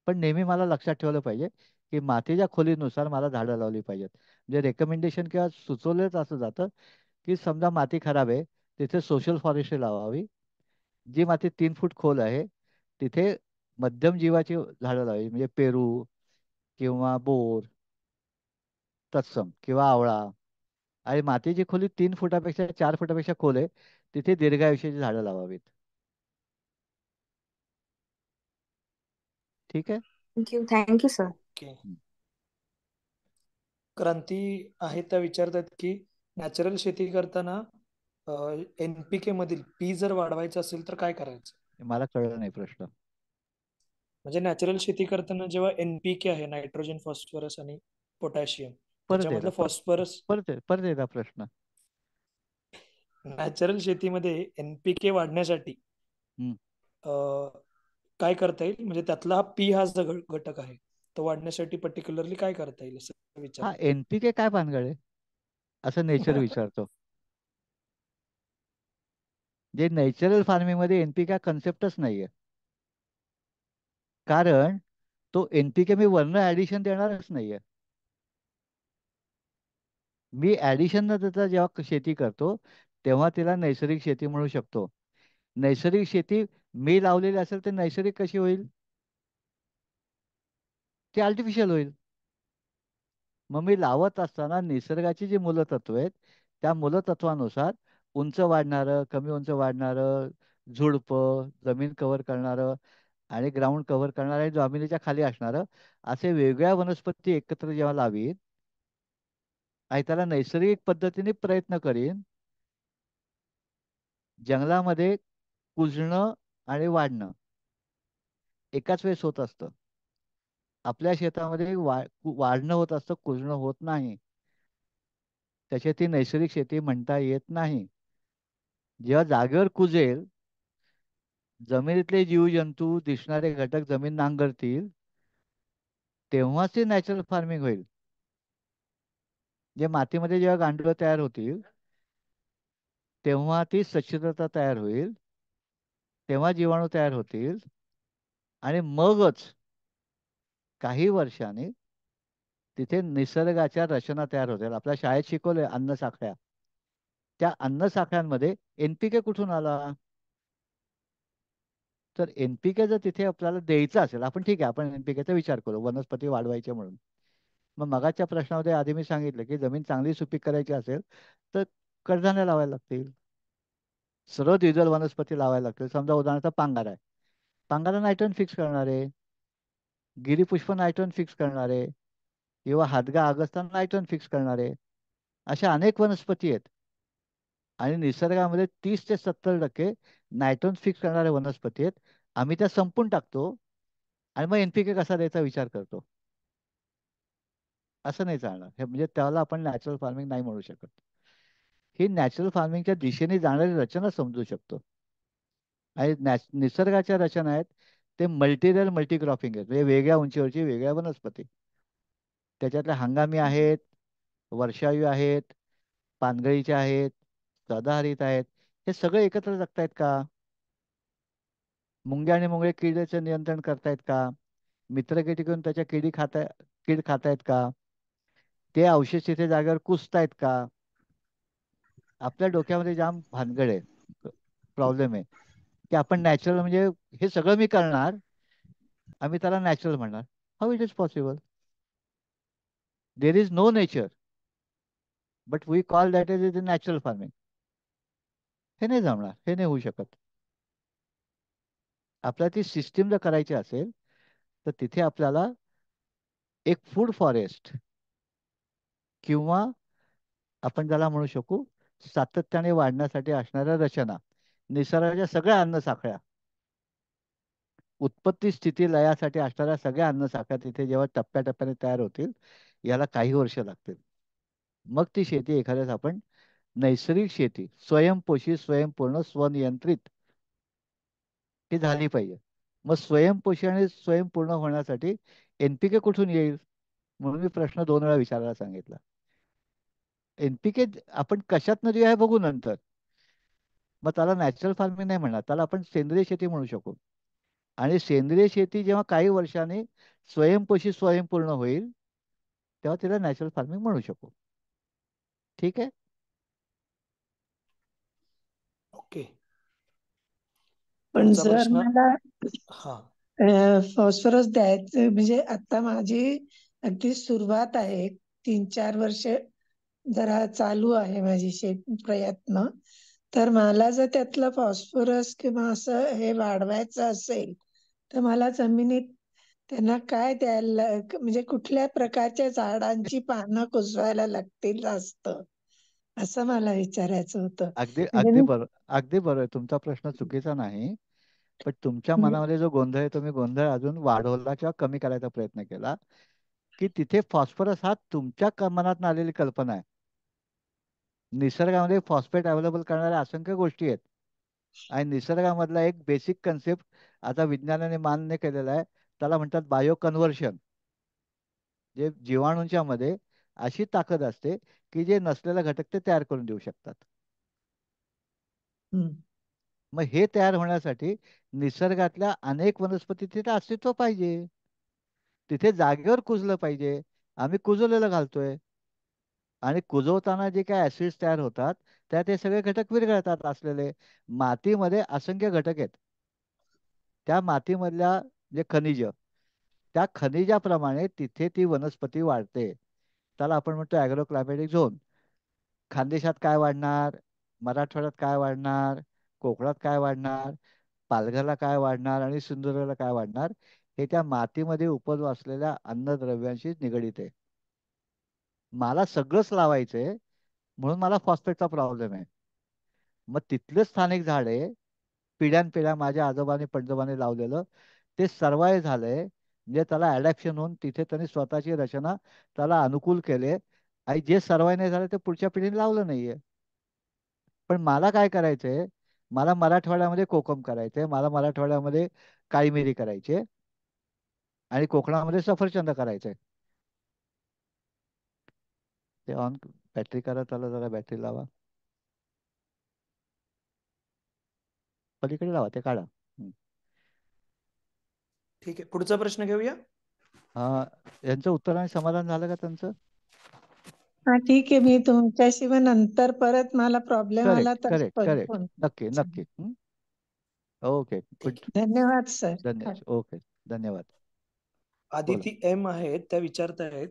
पण नेहमी मला लक्षात ठेवलं पाहिजे की मातीच्या खोलीनुसार मला झाडं लावली पाहिजेत. म्हणजे रेकमेंडेशन किंवा सुचवलंच असं जातं की समजा माती खराब आहे, तिथे सोशल फॉरेस्ट्री लावावी. जी माती 3 फूट खोल आहे तिथे मध्यम जीवाची झाडं लावावी, म्हणजे पेरू किंवा बोर, तत्सम किंवा आवळा. आणि मातीची खोली 3 फुटापेक्षा 4 फुटापेक्षा खोल आहे तिथे दीर्घायुष्याची झाडं लावावीत. ठीक आहे.
Thank you sir.
ओके. क्रांती आहे त्या विचारतात की नॅचरल शेती करताना एनपीके मधील पी जर वाढवायचं असेल तर काय करायचं?
मला कळलं नाही प्रश्न.
म्हणजे नॅचरल शेती करताना जेव्हा एनपीके आहे, नायट्रोजन, फॉस्फरस आणि पोटॅशियम,
परत एकदा
त्याच्यामधलं फॉस्फरस,
परत एकदा प्रश्न.
नॅचरल शेतीमध्ये एनपीके वाढण्यासाठी
हम्म.
काय करता येईल? म्हणजे त्यातला हा पी हा जो घटक आहे तो वाढण्यासाठी पर्टिक्युलरली काय करता येईल असं
हा
विचारतात.
एनपीके काय भानगड आहे असं नेचर विचारतो. जे नॅचरल फार्मिंग मध्ये एनपीके कन्सेप्टच नाहीये. कारण तो एनपीके मी वरनं ऍडिशन देणारच नाहीये. मी ऍडिशन न देता जेव्हा शेती करतो तेव्हा तिला नैसर्गिक शेती म्हणू शकतो. नैसर्गिक शेती मी लावलेली असेल तर नैसर्गिक कशी होईल? ती आर्टिफिशियल होईल. मग मी लावत असताना निसर्गाची जी मूलतत्व आहेत त्या मूलतत्वानुसार उंच वाढणारं, कमी उंच वाढणारं, झुडपं, जमीन कव्हर करणारं आणि ग्राउंड कव्हर करणारं आणि जमिनीच्या खाली असणारं, असे वेगळ्या वनस्पती एकत्र जेव्हा लावीन आणि त्याला नैसर्गिक पद्धतीने प्रयत्न करीन, जंगलामध्ये कुजणं आणि वाढणं एकाच वेळेस होत असतं. आपल्या शेतामध्ये वाढणं होत असतं, कुजणं होत नाही. त्याची ती नैसर्गिक शेती म्हणता येत नाही. जेव्हा जागेवर कुजेल, जमिनीतले जीवजंतू, दिसणारे घटक जमीन नांगरतील, तेव्हाच ती नॅचरल फार्मिंग होईल. जे मातीमध्ये जेव्हा गांडूळ तयार होतील तेव्हा ती सच्छिद्रता तयार होईल, तेव्हा जीवाणू तयार होतील आणि मगच काही वर्षांनी तिथे निसर्गाच्या रचना तयार होतील. आपल्या शाळेत शिकवले अन्न साखळ्या, त्या अन्न साखळ्यांमध्ये एनपीके कुठून आला? तर एनपीके जर तिथे आपल्याला द्यायचं असेल, आपण ठीक आहे आपण एनपीकेचा विचार करू वनस्पती वाढवायचे म्हणून. मग मगाच्या प्रश्नामध्ये आधी मी सांगितलं की जमीन चांगली सुपीक करायची असेल तर कडधान्य लावायला लागतील, सर्व द्विदल वनस्पती लावायला लागतील. समजा उदाहरणार्थ पांगारा आहे, पांगारा नायट्रोजन फिक्स करणारे, गिरीपुष्प नायट्रोजन फिक्स करणारे किंवा हादगा अगस्ता नायट्रोजन फिक्स करणारे, अशा अनेक वनस्पती आहेत. आणि निसर्गामध्ये 30 ते 70% नायट्रोजन फिक्स करणारे वनस्पती आहेत आम्ही त्या संपून टाकतो आणि मग एनपीके कसा द्यायचा विचार करतो. असं नाही चालणार. हे म्हणजे त्याला आपण नॅचरल फार्मिंग नाही म्हणू शकत. ही नॅचरल फार्मिंगच्या दिशेने जाणारी रचना समजू शकतो. आणि निसर्गाच्या रचना आहेत ते मल्टिरियल मल्टीक्रॉपिंग आहेत, म्हणजे वेगळ्या उंचीवरची वेगळ्या वनस्पती. त्याच्यातल्या हंगामी आहेत, वर्षायू आहेत, पानगळीच्या आहेत, सदाहरित आहेत. हे सगळे एकत्र जगतायत का? मुंग्या आणि मुंगळे किडीचे नियंत्रण करतायत का? मित्रकीट घेऊन त्याच्या कीड खातायत का? ते अवशेष तिथे जागेवर कुसतायत का? आपल्या डोक्यामध्ये जाम भानगड आहे, प्रॉब्लेम आहे, की आपण नॅचरल म्हणजे हे सगळं मी करणार, आम्ही त्याला नॅचरल म्हणणार. How it is possible? There is no nature but we call that is natural farming. हे नाही जमणार, हे नाही होऊ शकत. आपल्याला ती सिस्टीम जर करायची असेल तर तिथे आपल्याला एक फूड फॉरेस्ट किंवा आपण ज्याला म्हणू शकू सातत्याने वाढण्यासाठी असणाऱ्या रचना, निसर्गाच्या सगळ्या अन्न साखळ्या, उत्पत्ती स्थिती लयासाठी असणाऱ्या सगळ्या अन्न साखळ्या तिथे जेव्हा टप्प्याटप्प्याने तयार होतील, याला काही वर्ष लागतील. मग ती शेती एखाद्याच आपण नैसर्गिक शेती, स्वयंपोषी, स्वयंपूर्ण, स्वनियंत्रित ही झाली पाहिजे. मग स्वयंपोषी आणि स्वयंपूर्ण होण्यासाठी एनपीके कुठून येईल? म्हणून मी प्रश्न 2 वेळा विचारायला सांगितला. एनपीके आपण कशातनं जे आहे बघू नंतर. मग त्याला नॅचरल फार्मिंग नाही म्हणणार, त्याला आपण सेंद्रिय शेती म्हणू शकू. आणि सेंद्रिय शेती जेव्हा काही वर्षांनी स्वयंपोषी स्वयंपूर्ण होईल तेव्हा तिला नॅचरल फार्मिंग म्हणू शकू. ठीक आहे.
ओके.
पण
पुढचा
सर
प्रश्न.
मला
हा,
फॉस्फरस द्यायचं म्हणजे आता माझी अगदी सुरुवात आहे, 3-4 वर्ष जरा चालू आहे माझी प्रयत्न. तर मला जर त्यातलं फॉस्फरस किंवा असं हे वाढवायचं असेल तर मला जमिनीत त्यांना काय द्यायला म्हणजे कुठल्या प्रकारच्या झाडांची पानं कुजवायला लागतील जास्त, असं मला विचारायचं होतं.
अगदी
म्हणजे
अगदी
मी
बरोबर, अगदी बरोबर आहे. तुमचा प्रश्न चुकीचा नाही. पण तुमच्या
हम्म,
मनामध्ये जो गोंधळ आहे, तुम्ही गोंधळ अजून वाढवला किंवा कमी करायचा प्रयत्न केला, की तिथे फॉस्फरस हा तुमच्या मनात आलेली कल्पना आहे. निसर्गामध्ये फॉस्फेट अवेलेबल करणाऱ्या असंख्य गोष्टी आहेत. आणि निसर्गामधला एक बेसिक कन्सेप्ट आता विज्ञानाने मान्य केलेला आहे, त्याला म्हणतात बायो कन्व्हर्शन. जे जीवाणूंच्या मध्ये अशी ताकद असते की जे नसलेला घटक ते तयार करून देऊ शकतात.
हम्म,
मग हे तयार होण्यासाठी निसर्गातल्या अनेक वनस्पती तिथे अस्तित्व पाहिजे. तिथे जागेवर कुजलं पाहिजे. आम्ही कुजवलेलं घालतोय आणि कुजवताना जे काय ऍसिड्स तयार होतात त्यात हे सगळे घटक विरघळतात असलेले. मातीमध्ये असंख्य घटक आहेत. त्या मातीमधल्या जे खनिज, त्या खनिजाप्रमाणे तिथे ती वनस्पती वाढते. त्याला आपण म्हणतो ॲग्रोक्लायमॅटिक झोन. खानदेशात काय वाढणार, मराठवाड्यात काय वाढणार, कोकणात काय वाढणार, पालघरला काय वाढणार आणि सिंधुदुर्गला काय वाढणार, हे त्या मातीमध्ये उपज असलेल्या अन्नद्रव्यांशी निगडित आहे. मला सगळंच लावायचंय म्हणून मला फॉस्फेटचा प्रॉब्लेम आहे. मग तिथलं स्थानिक झाड आहे, पिढ्यानपिढ्या माझ्या आजोबांनी पणजोबांनी लावलेलं, ते सर्वाय झालंय. म्हणजे त्याला अडॅप्शन होऊन तिथे त्यांनी स्वतःची रचना त्याला अनुकूल केले. आणि जे सर्वाय नाही झालं ते पुढच्या पिढीने लावलं नाहीये. पण मला काय करायचंय, मला मराठवाड्यामध्ये कोकम करायचंय, मला मराठवाड्यामध्ये काळी मिरी करायची आणि कोकणामध्ये सफरचंद करायचंय. ते ऑन बॅटरी करा, त्याला जरा बॅटरी लावा, पलीकडे लावा, ते काढा.
ठीक आहे. पुढचा प्रश्न घेऊया.
यांचं उत्तराने समाधान झालं का त्यांचं?
हा ठीक आहे. मी तुमच्याशी मग नंतर परत मला प्रॉब्लेम आला
करेक्ट
तर
करेक्ट करेक्ट,
फोन.
नक्की नक्की. Okay, good.
ठीक आहे.
धन्यवाद सर.
धन्यवाद. ओके, धन्यवाद. बोला.
आदिती एम आहेत, त्या विचारतायत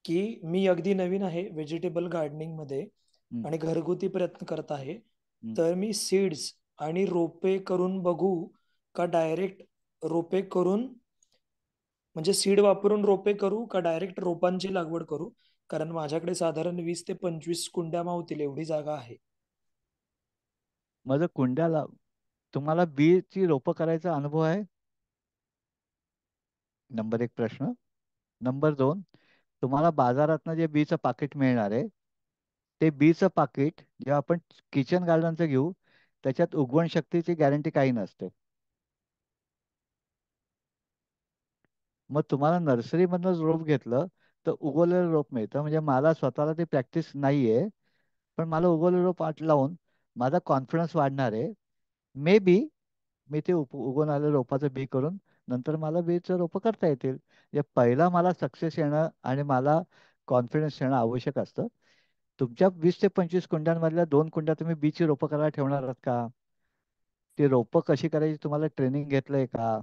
की मी अगदी नवीन आहे व्हेजिटेबल गार्डनिंग मध्ये
हम्म,
आणि घरगुती प्रयत्न करत आहे.
हम्म.
तर मी सीड्स आणि रोपे करून बघू का डायरेक्ट रोपे करून, म्हणजे सीड वापरून रोपे करू का डायरेक्ट रोपांची लागवड करू? कारण माझ्याकडे साधारण 20 ते 25 कुंड्या मावतील एवढी जागा आहे.
माझं कुंड्याला तुम्हाला बीची रोपं करायचा अनुभव आहे? नंबर एक प्रश्न. नंबर दोन, तुम्हाला बाजारातनं जे बीचं पाकिट मिळणार आहे, ते बीचं पाकिट जेव्हा आपण किचन गार्डनचं घेऊ, त्याच्यात उगवण शक्तीची गॅरंटी काही नसते. मग तुम्हाला नर्सरीमधनं रोप घेतलं तर उगवलेलं रोप मिळतं. म्हणजे मला स्वतःला ती प्रॅक्टिस नाहीये, पण मला उगवलेलं रोप आत लावून माझा कॉन्फिडन्स वाढणार आहे. मे बी मी ते उगवून आलेलं रोपाचं बी करून नंतर मला बीचं रोपं करता येतील. म्हणजे पहिला मला सक्सेस येणं आणि मला कॉन्फिडन्स येणं आवश्यक असतं. तुमच्या 20 ते 25 कुंड्यांमधल्या 2 कुंड्या तुम्ही बीची रोपं करायला ठेवणार आहात का? ती रोपं कशी करायची तुम्हाला ट्रेनिंग घेतलंय का?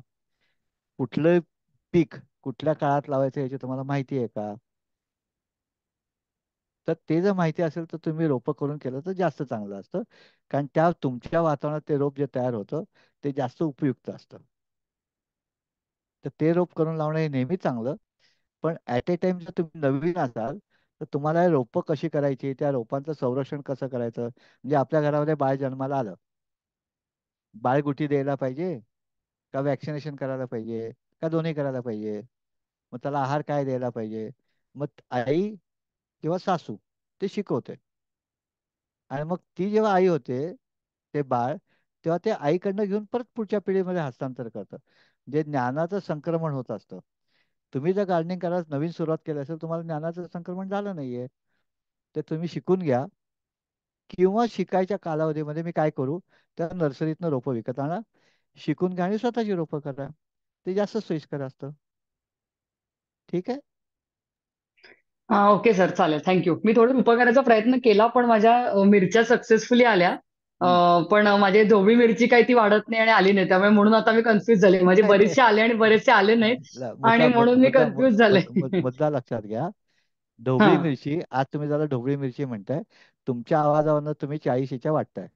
कुठलं पीक कुठल्या काळात लावायचं याची तुम्हाला माहिती आहे का? तर ते जर माहिती असेल तर तुम्ही रोपं करून केलं तर जास्त चांगलं असतं. कारण त्या तुमच्या वातावरणात ते रोप जे तयार होतं ते जास्त उपयुक्त असतं. तर ते रोप करून लावणं हे नेहमी चांगलं. पण ॲट ए टाइम जर तुम्ही नवीन असाल तर तुम्हाला रोपं कशी करायची, त्या रोपांचं संरक्षण कसं करायचं. म्हणजे आपल्या घरामध्ये बाळ जन्माला आलं, बाळ गुटी द्यायला पाहिजे का वॅक्सिनेशन करायला पाहिजे का दोन्ही करायला पाहिजे? मग त्याला आहार काय द्यायला पाहिजे? मग आई किंवा सासू ते शिकवते. आणि मग ती जेव्हा आई होते ते बाळ, तेव्हा ते आईकडनं घेऊन परत पुढच्या पिढीमध्ये हस्तांतर करतं. जे ज्ञानाचं संक्रमण होत असतं. तुम्ही जर गार्डनिंग करायला नवीन सुरुवात केली असेल, तुम्हाला ज्ञानाचं संक्रमण झालं नाहीये, ते तुम्ही शिकून घ्या. किंवा शिकायच्या कालावधीमध्ये मी काय करू, त्या नर्सरीतनं रोपं विकत आणा, शिकून घ्या आणि स्वतःची रोपं करा. ते जास्त सोयीस्कर असतं. ठीक आहे.
हा, ओके सर, चालेल, थँक्यू. मी थोडं उपकाराचा प्रयत्न केला, पण माझ्या मिरच्या सक्सेसफुली आल्या.
हम्म.
पण माझी ढोबळी मिरची काही ती वाढत नाही आणि आली नाही, त्यामुळे म्हणून आता मी कन्फ्युज झाले. माझे
नाही नाही.
बरेचसे आले आणि बरेचसे आले नाहीत, आणि म्हणून मी कन्फ्युज झाले.
मुद्दा लक्षात घ्या. ढोबळी
हा.
मिरची, आज तुम्ही त्याला ढोबळी मिरची म्हणताय, तुमच्या आवाजावरनं तुम्ही 40च्या वाटताय.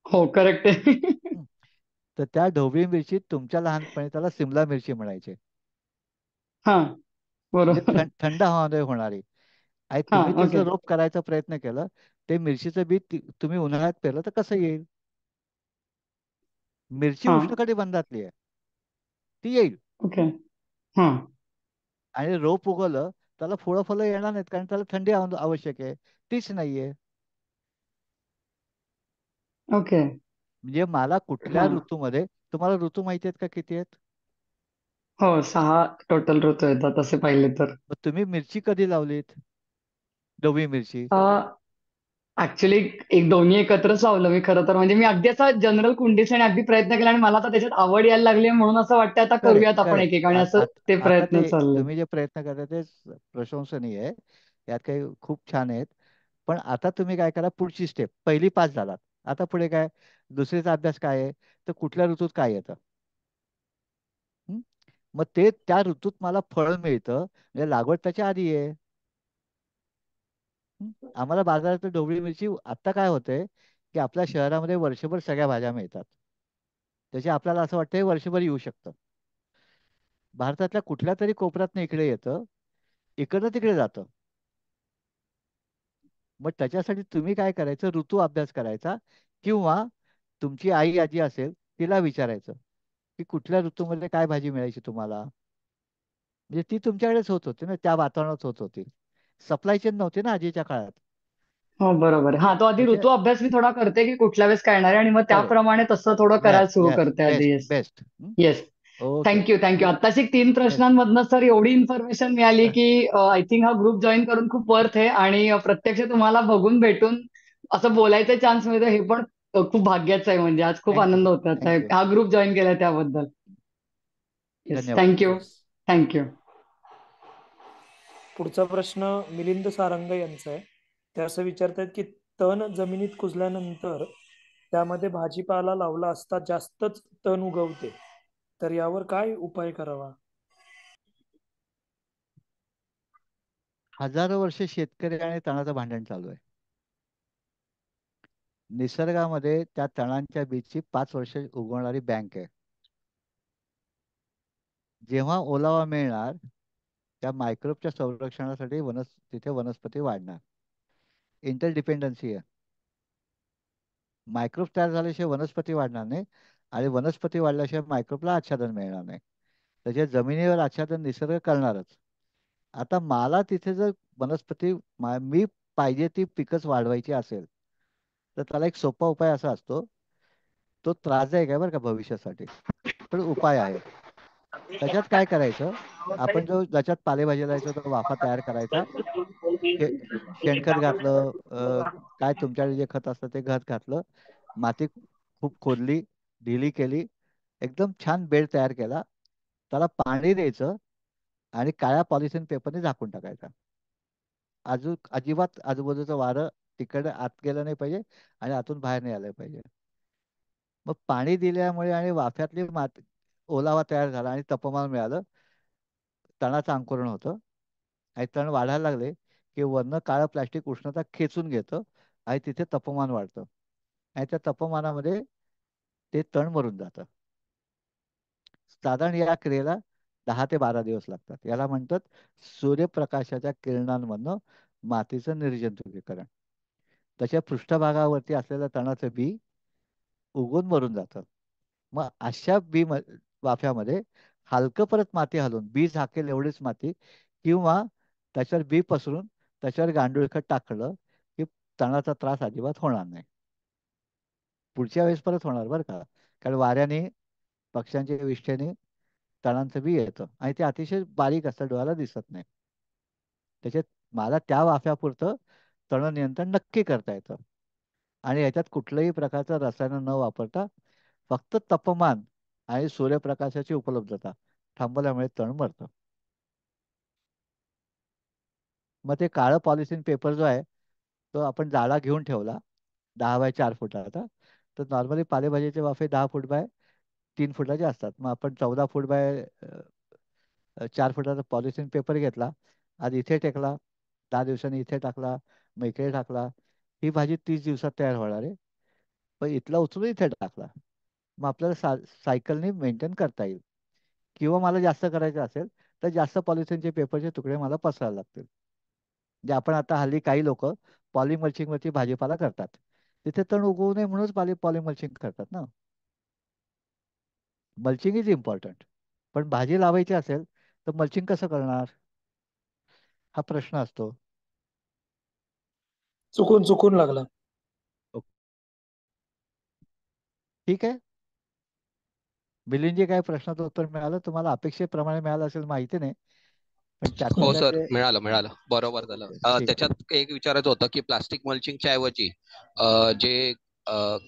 हो, करेक्ट आहे.
हं. तर त्या ढोबळी मिरची तुमच्या लहानपणी त्याला सिमला मिरची म्हणायचे.
हा,
म्हणजे
बरोबर.
थंड हवामध्ये होणारी. आणि
हा,
तुम्ही ते
ओके.
जर रोप करायचा प्रयत्न केला, ते मिरचीचं बी तुम्ही उन्हाळ्यात पेरलं तर कसं येईल? मिरची
हा,
उष्णकटिबंधातली आहे, ती येईल.
ओके. हा,
आणि रोप उगवलं त्याला फुलं फुलं येणार नाहीत, कारण त्याला थंडी आवश्यक आहे, तीच नाहीये.
ओके.
म्हणजे मला कुठल्या
हा.
ऋतूमध्ये, तुम्हाला ऋतू माहिती आहेत का किती आहेत?
हो, 6 टोटल ऋतू येतात तसे पाहिले तर.
मग तुम्ही मिरची कधी लावलीत, ढोबळी मिरची?
ऍक्च्युली एक दोन्ही एकत्रच लावलं मी खरं तर. म्हणजे मी अगदी असा जनरल कुंडीसाठी अगदी प्रयत्न केला, आणि मला आता त्याच्यात आवड यायला लागली आहे, म्हणून असं वाटतं आता
करेक्ट
करूयात आपण
करेक्ट.
एकेकाने, असं ते
आता
प्रयत्न
ते
चालले.
तुम्ही जे प्रयत्न करता ते प्रशंसनीय आहे. यात काही खूप छान आहेत. पण आता तुम्ही काय करा, पुढची स्टेप, पहिली पास झालात, आता पुढे काय? दुसरीचा अभ्यास काय आहे, तर कुठल्या ऋतूत काय येतं. हं? मग ते त्या ऋतूत मला फळ मिळतं, म्हणजे लागवड त्याच्या आधी आहे. हं? आम्हाला बाजारात ढोबळी मिरची आता काय होतंय, की आपल्या शहरामध्ये वर्षभर सगळ्या भाज्या मिळतात, त्याचे आपल्याला असं वाटतं हे वर्षभर येऊ शकतं. भारतातल्या कुठल्या तरी कोपऱ्यातनं इकडे येतं, इकडनं तिकडे जातं. मग त्याच्यासाठी तुम्ही काय करायचं, ऋतू अभ्यास करायचा, किंवा तुमची आई आजी असेल तिला विचारायचं की कुठल्या ऋतूमध्ये काय भाजी मिळायची तुम्हाला. म्हणजे ती तुमच्याकडेच होत होती ना, त्या वातावरणात होत होती. सप्लाय चेन नव्हती ना आजीच्या काळात.
हो, बरोबर. हा, तो आधी
त्याच्या
ऋतू अभ्यास मी थोडा करते, की कुठल्या वेळेस काय येणार आहे, आणि मग
करेक्ट.
त्याप्रमाणे तसं थोडं करायला
येस
सुरू
येस
करते आधी.
Best
yes.
Best.
Yes.
Okay.
Thank you, thank you. आत्ताची 3
येस.
प्रश्नांमधनं सर एवढी इन्फॉर्मेशन मिळाली, की आय थिंक हा ग्रुप जॉईन करून खूप वर्थ आहे, आणि प्रत्यक्ष तुम्हाला बघून भेटून असं बोलायचा चान्स मिळतो, हे पण खूप भाग्याचं आहे. म्हणजे आज खूप
थँक्यू
आनंद होतो
थँक्यू.
हा ग्रुप जॉईन केला त्याबद्दल. येस,
धन्यवाद.
थँक्यू.
येस.
थँक्यू.
पुढचा प्रश्न मिलिंद सारंग यांचा आहे. ते असं विचारतात की तण जमिनीत कुजल्यानंतर त्यामध्ये भाजीपाला लावला असता जास्तच तण उगवते, तर यावर काय उपाय करावा?
हजारो वर्ष शेतकरी आणि तणाचं भांडण चालू आहे. निसर्गामध्ये त्या तणांच्या बीजची 5 वर्ष उगवणारी बँक आहे. जेव्हा ओलावा मिळणार त्या मायक्रोबच्या संरक्षणासाठी तिथे वनस्पती वाढणार. इंटरडिपेंडन्सी आहे. मायक्रोब तयार झाल्याशिवाय वनस्पती वाढणार नाही आणि वनस्पती वाढल्याशिवाय मायक्रोबला आच्छादन मिळणार नाही. त्याच्या जमिनीवर आच्छादन निसर्ग करणारच. आता मला तिथे जर वनस्पती मी पाहिजे ती पिकच वाढवायची असेल तर त्याला एक सोपा उपाय असा असतो. तो त्रासदायक आहे बरं का भविष्यासाठी, पण उपाय आहे. त्याच्यात काय करायचं, आपण जो ज्याच्यात पालेभाजी लावायचो तो वाफा तयार करायचा. शे- शेणखत घातलं, काय तुमच्याकडे जे खत असतं ते खत घातलं, माती खूप खोदली, ढिली केली, एकदम छान बेड तयार केला, त्याला पाणी द्यायचं आणि काळ्या पॉलिथिन पेपरने झाकून टाकायचा. अजिबात आजूबाजूचं वारं तिकडे आत गेलं नाही पाहिजे आणि आतून बाहेर नाही आलं पाहिजे. मग पाणी दिल्यामुळे आणि वाफ्यातली माती ओलावा तयार झाला आणि तापमान मिळालं, तणाचं अंकुरण होतं आणि तण वाढायला लागले की वरनं काळं प्लास्टिक उष्णता खेचून घेतं आणि तिथे तापमान वाढतं आणि त्या तापमानामध्ये ते तण मरून जातं. साधारण या क्रियेला 10 ते 12 दिवस लागतात. याला म्हणतात सूर्यप्रकाशाच्या किरणांमधनं मातीचं निर्जंतुकीकरण. त्याच्या पृष्ठभागावरती असलेलं तणाचं बी उगवून मरून जातं. मग अशा वाफ्यामध्ये हलकं परत माती हलवून बी झाकेल एवढीच माती किंवा त्याच्यावर बी पसरून त्याच्यावर गांडूळ खत टाकलं की तणाचा त्रास अजिबात होणार नाही. पुढच्या वेळेस परत होणार बरं का, कारण वाऱ्याने पक्ष्यांच्या विष्ठेने तणांचं बी येतं आणि ते अतिशय बारीक असतं, डोळ्याला दिसत नाही. त्याच्यात मला त्या वाफ्यापुरतं तण नियंत्रण नक्की करता येतं आणि याच्यात कुठल्याही प्रकारचं रसायन न वापरता फक्त तापमान आणि सूर्यप्रकाशाची उपलब्धता थांबवल्यामुळे तण मरतं. मग ते काळं पॉलिथिन पेपर जो आहे तो आपण जाळा घेऊन ठेवला 10 बाय 4 फुटाचा. तर नॉर्मली पालेभाजीचे वाफे 10 फूट बाय 3 फुटाचे असतात. मग आपण 14 फूट बाय 4 फुटाचा पॉलिथिन पेपर घेतला, आज इथे टेकला, 10 दिवसांनी इथे टाकला, मग इकडे टाकला. ही भाजी 30 दिवसात तयार होणार आहे, पण इथला उचलून इथे टाकला. मग आपल्याला सायकलने मेंटेन करता येईल. किंवा मला जास्त करायचं असेल तर जास्त पॉलिथिनचे पेपरचे तुकडे मला पसरायला लागतील. जे आपण आता हल्ली काही लोक वरती भाजीपाला करतात, तिथे तण उगवू नये म्हणूनच पॉलिमल्चिंग करतात ना. मल्चिंग इज इम्पॉर्टंट, पण भाजी लावायची असेल तर मल्चिंग कसं करणार हा प्रश्न असतो.
चुकून चुकून लागला.
ठीक आहे, मिलिंदजी काय प्रश्नाचं उत्तर मिळालं तुम्हाला? अपेक्षेप्रमाणे मिळालं असेल माहिती नाही, पण त्यातल्या
हो
त्यात
सर,
जे
मिळालं मिळालं, बरोबर झालं.
ठीक आहे.
त्याच्यात एक विचारायचं होतं की प्लास्टिक मल्चिंगच्या ऐवजी जे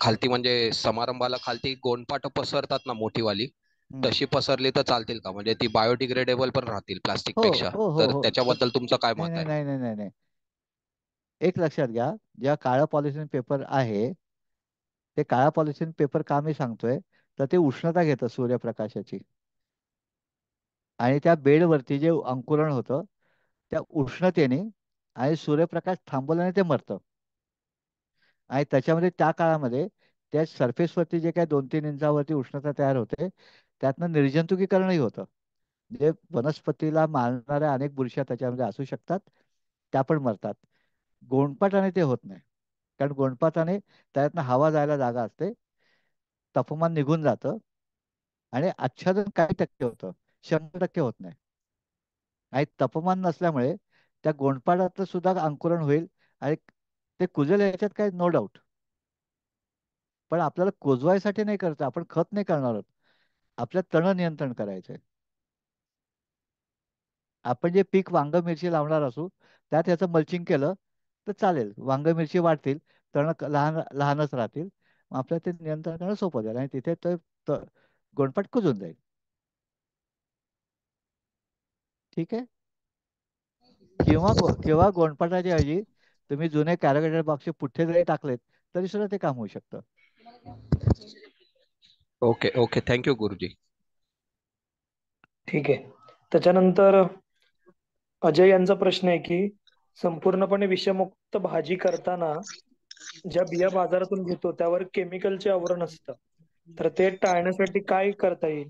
खालती म्हणजे समारंभाला खालती गोणपाट पसरतात ना मोठीवाली,
हम्म.
तशी पसरली तर चालतील का? म्हणजे ती बायोडिग्रेडेबल पण राहतील प्लास्टिक
हो
पेक्षा.
हो हो
तर
हो, पण
त्याच्याबद्दल तुमचं काय
नाही
मत
नाही
आहे?
नाही नाही नाही नाही. एक लक्षात घ्या, ज्या काळा पॉलिथिन पेपर आहे ते काळा पॉलिथिन पेपर का मी सांगतोय, तर ते उष्णता घेतं सूर्यप्रकाशाची आणि त्या बेडवरती जे अंकुरण होतं त्या उष्णतेने आणि सूर्यप्रकाश थांबवल्याने ते मरतं. आणि त्याच्यामध्ये त्या काळामध्ये त्या सरफेसवरती जे काही 2-3 इंचावरती उष्णता तयार होते त्यातनं निर्जंतुकीकरणही होतं. म्हणजे वनस्पतीला मारणाऱ्या अनेक बुरशी त्याच्यामध्ये असू शकतात, त्या पण मरतात. गोंडपाटाने ते होत नाही, कारण गोंडपाटाने त्यातनं हवा जायला जागा असते, तापमान निघून जातं आणि आच्छादन काही टक्के होतं, 100% होत नाही. आणि तापमान नसल्यामुळे त्या गोंडपाटातलं सुद्धा अंकुरण होईल आणि ते कुजेल याच्यात काय नो डाऊट. पण आपल्याला कुजवायसाठी नाही करायचं, आपण खत नाही करणार आहोत, आपल्या तण नियंत्रण करायचंय. आपण जे पीक वांग मिरची लावणार असू त्यात याचं मल्चिंग केलं तर चालेल, वांग मिरची वाढतील, तण लहान लहानच राहतील, मग आपल्याला ते नियंत्रण करणं सोपं जाईल आणि तिथे गोंडपाट कुजून जाईल. ठीक आहे. किंवा गोंडपाटाच्या ऐवजी तुम्ही जुने कॅरोगेटर बॉक्सचे पुठ्ठे जरी टाकलेत तरी सुद्धा ते काम होऊ शकतं.
ओके ओके, थँक्यू गुरुजी.
ठीक आहे. त्याच्यानंतर अजय यांचा प्रश्न आहे की संपूर्णपणे विषमुक्त भाजी करताना ज्या बिया बाजारातून घेतो त्यावर केमिकलचे आवरण असतं, तर ते टाळण्यासाठी काय करता येईल?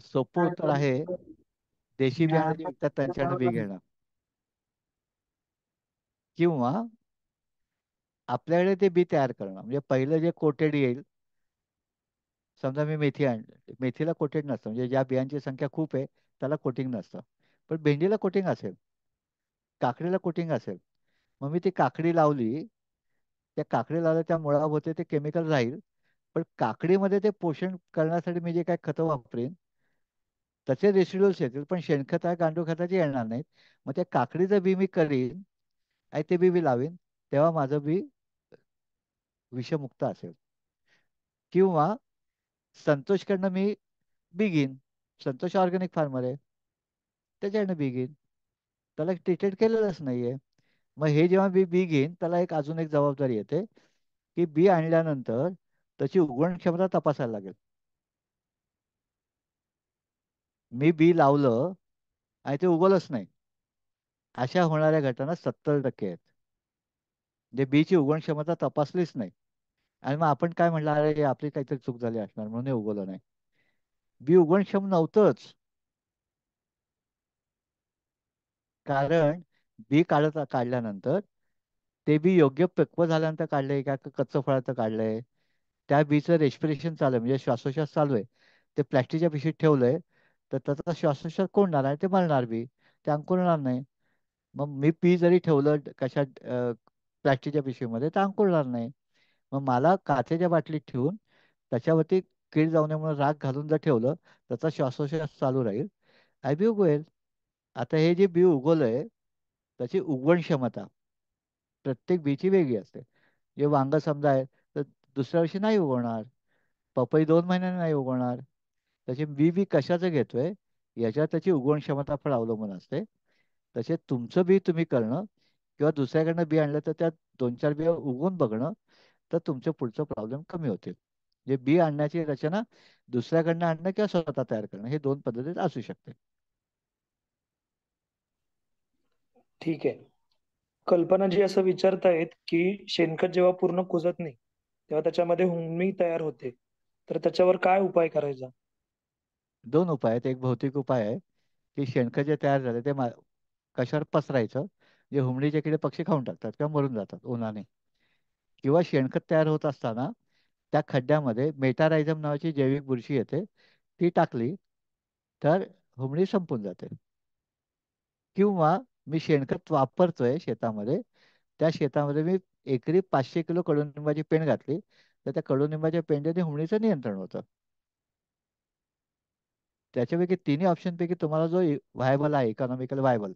सोपं उत्तर आहे, देशी बियाणे जे विकतात त्यांच्याकडनं बी घेणं. किंवा आपल्याकडे ते बी तयार करणं. म्हणजे पहिलं जे कोटेड येईल, समजा मी मेथी आणली, मेथीला कोटेड नसतं, म्हणजे ज्या बियांची संख्या खूप आहे त्याला कोटिंग नसतं. पण भेंडीला कोटिंग असेल, काकडीला कोटिंग असेल. मग मी ती काकडी लावली, त्या काकडी लावल्या त्या मुळाभोवती ते केमिकल राहील, पण काकडीमध्ये ते पोषण करण्यासाठी मी जे काय खतं वापरेन त्याचे रेसिड्युअल्स येतील, पण शेणखत आहे गांडूळ खताचे येणार नाहीत. मग त्या काकडीचं बी मी करीन आणि ते बी लावीन, तेव्हा माझं बी विषमुक्त असेल. किंवा संतोषकडनं मी बी घेईन, संतोष ऑर्गॅनिक फार्मर आहे, त्याच्याकडनं बी घेईन, त्याला ट्रीटेड केलेलंच नाहीये. मग हे जेव्हा मी बी घेईन त्याला अजून एक जबाबदारी येते, की बी आणल्यानंतर त्याची उगवण क्षमता तपासायला लागेल. मी बी लावलं आणि ते उगवलंच नाही, अशा होणाऱ्या घटना 70% आहेत. म्हणजे बीची उगवण क्षमता तपासलीच नाही आणि मग आपण काय म्हणलं, अरे हे आपली काहीतरी चूक झाली असणार म्हणून हे उगवलं नाही. बी उगवणक्षम नव्हतंच. कारण बी काढल्यानंतर ते बी योग्य पक्व झाल्यानंतर काढलंय का कच्चं फळाचं काढलंय, त्या बीचं रेस्पिरेशन चालू आहे म्हणजे श्वासोश्वास चालू आहे, ते प्लॅस्टिकच्या पिशवीत ठेवलंय, तर त्याचा श्वासोश्वास कोंडणार आणि ते मरणार बी, ते अंकुरणार नाही. मग मी बी जरी ठेवलं कशात प्लॅस्टिकच्या पिशवीमध्ये, तर अंकुरणार नाही. मग मला काचेच्या बाटलीत ठेवून त्याच्यावरती कीड जाऊ नये म्हणून राख घालून जर ठेवलं, त्याचा श्वासोश्वास चालू राहील आणि बी उगवेल. आता हे जे बी उगवलंय त्याची उगवण क्षमता प्रत्येक बीची वेगळी असते. जे वांग समजा आहे तर दुसऱ्या वर्षी नाही उगवणार, पपई 2 महिन्यांनी नाही उगवणार. त्याचे बी कशाचं घेतोय याच्यावर त्याची उगवण क्षमता पण अवलंबून असते. तसे तुमचं बी तुम्ही करणं किंवा दुसऱ्याकडनं बी आणलं तर त्यात 2-4 बिया उगवून बघणं, तर तुमचे पुढचं प्रॉब्लेम कमी होतील. जे बी आणण्याची रचना दुसऱ्याकडनं आणणं किंवा स्वतः तयार करणं, हे 2 पद्धतीत असू शकते.
ठीक आहे. कल्पना जी असं विचारतायत की शेणखत जेव्हा पूर्ण कुजत नाही तेव्हा त्याच्यामध्ये हुमणी तयार होते, तर त्याच्यावर काय उपाय करायचा?
2 उपाय आहेत. एक भौतिक उपाय आहे, की शेणखत जे तयार झाले ते कशावर पसरायचं, जे हुमणीचे किडे पक्षी खाऊन टाकतात किंवा मरून जातात उन्हाने. किंवा शेणखत तयार होत असताना त्या खड्ड्यामध्ये मेटारायझम नावाची जैविक बुरशी येते, ती टाकली तर हुमणी संपून जाते. किंवा मी शेणखत वापरतोय शेतामध्ये, त्या शेतामध्ये मी एकरी 500 किलो कडुनिंबाची पेंड घातली, तर त्या कडुनिंबाच्या पेंड्याने हुमणीचं नियंत्रण होतं. त्याच्यापैकी तिन्ही ऑप्शन पैकी तुम्हाला जो व्हायबल आहे, इकॉनॉमिकल व्हायबल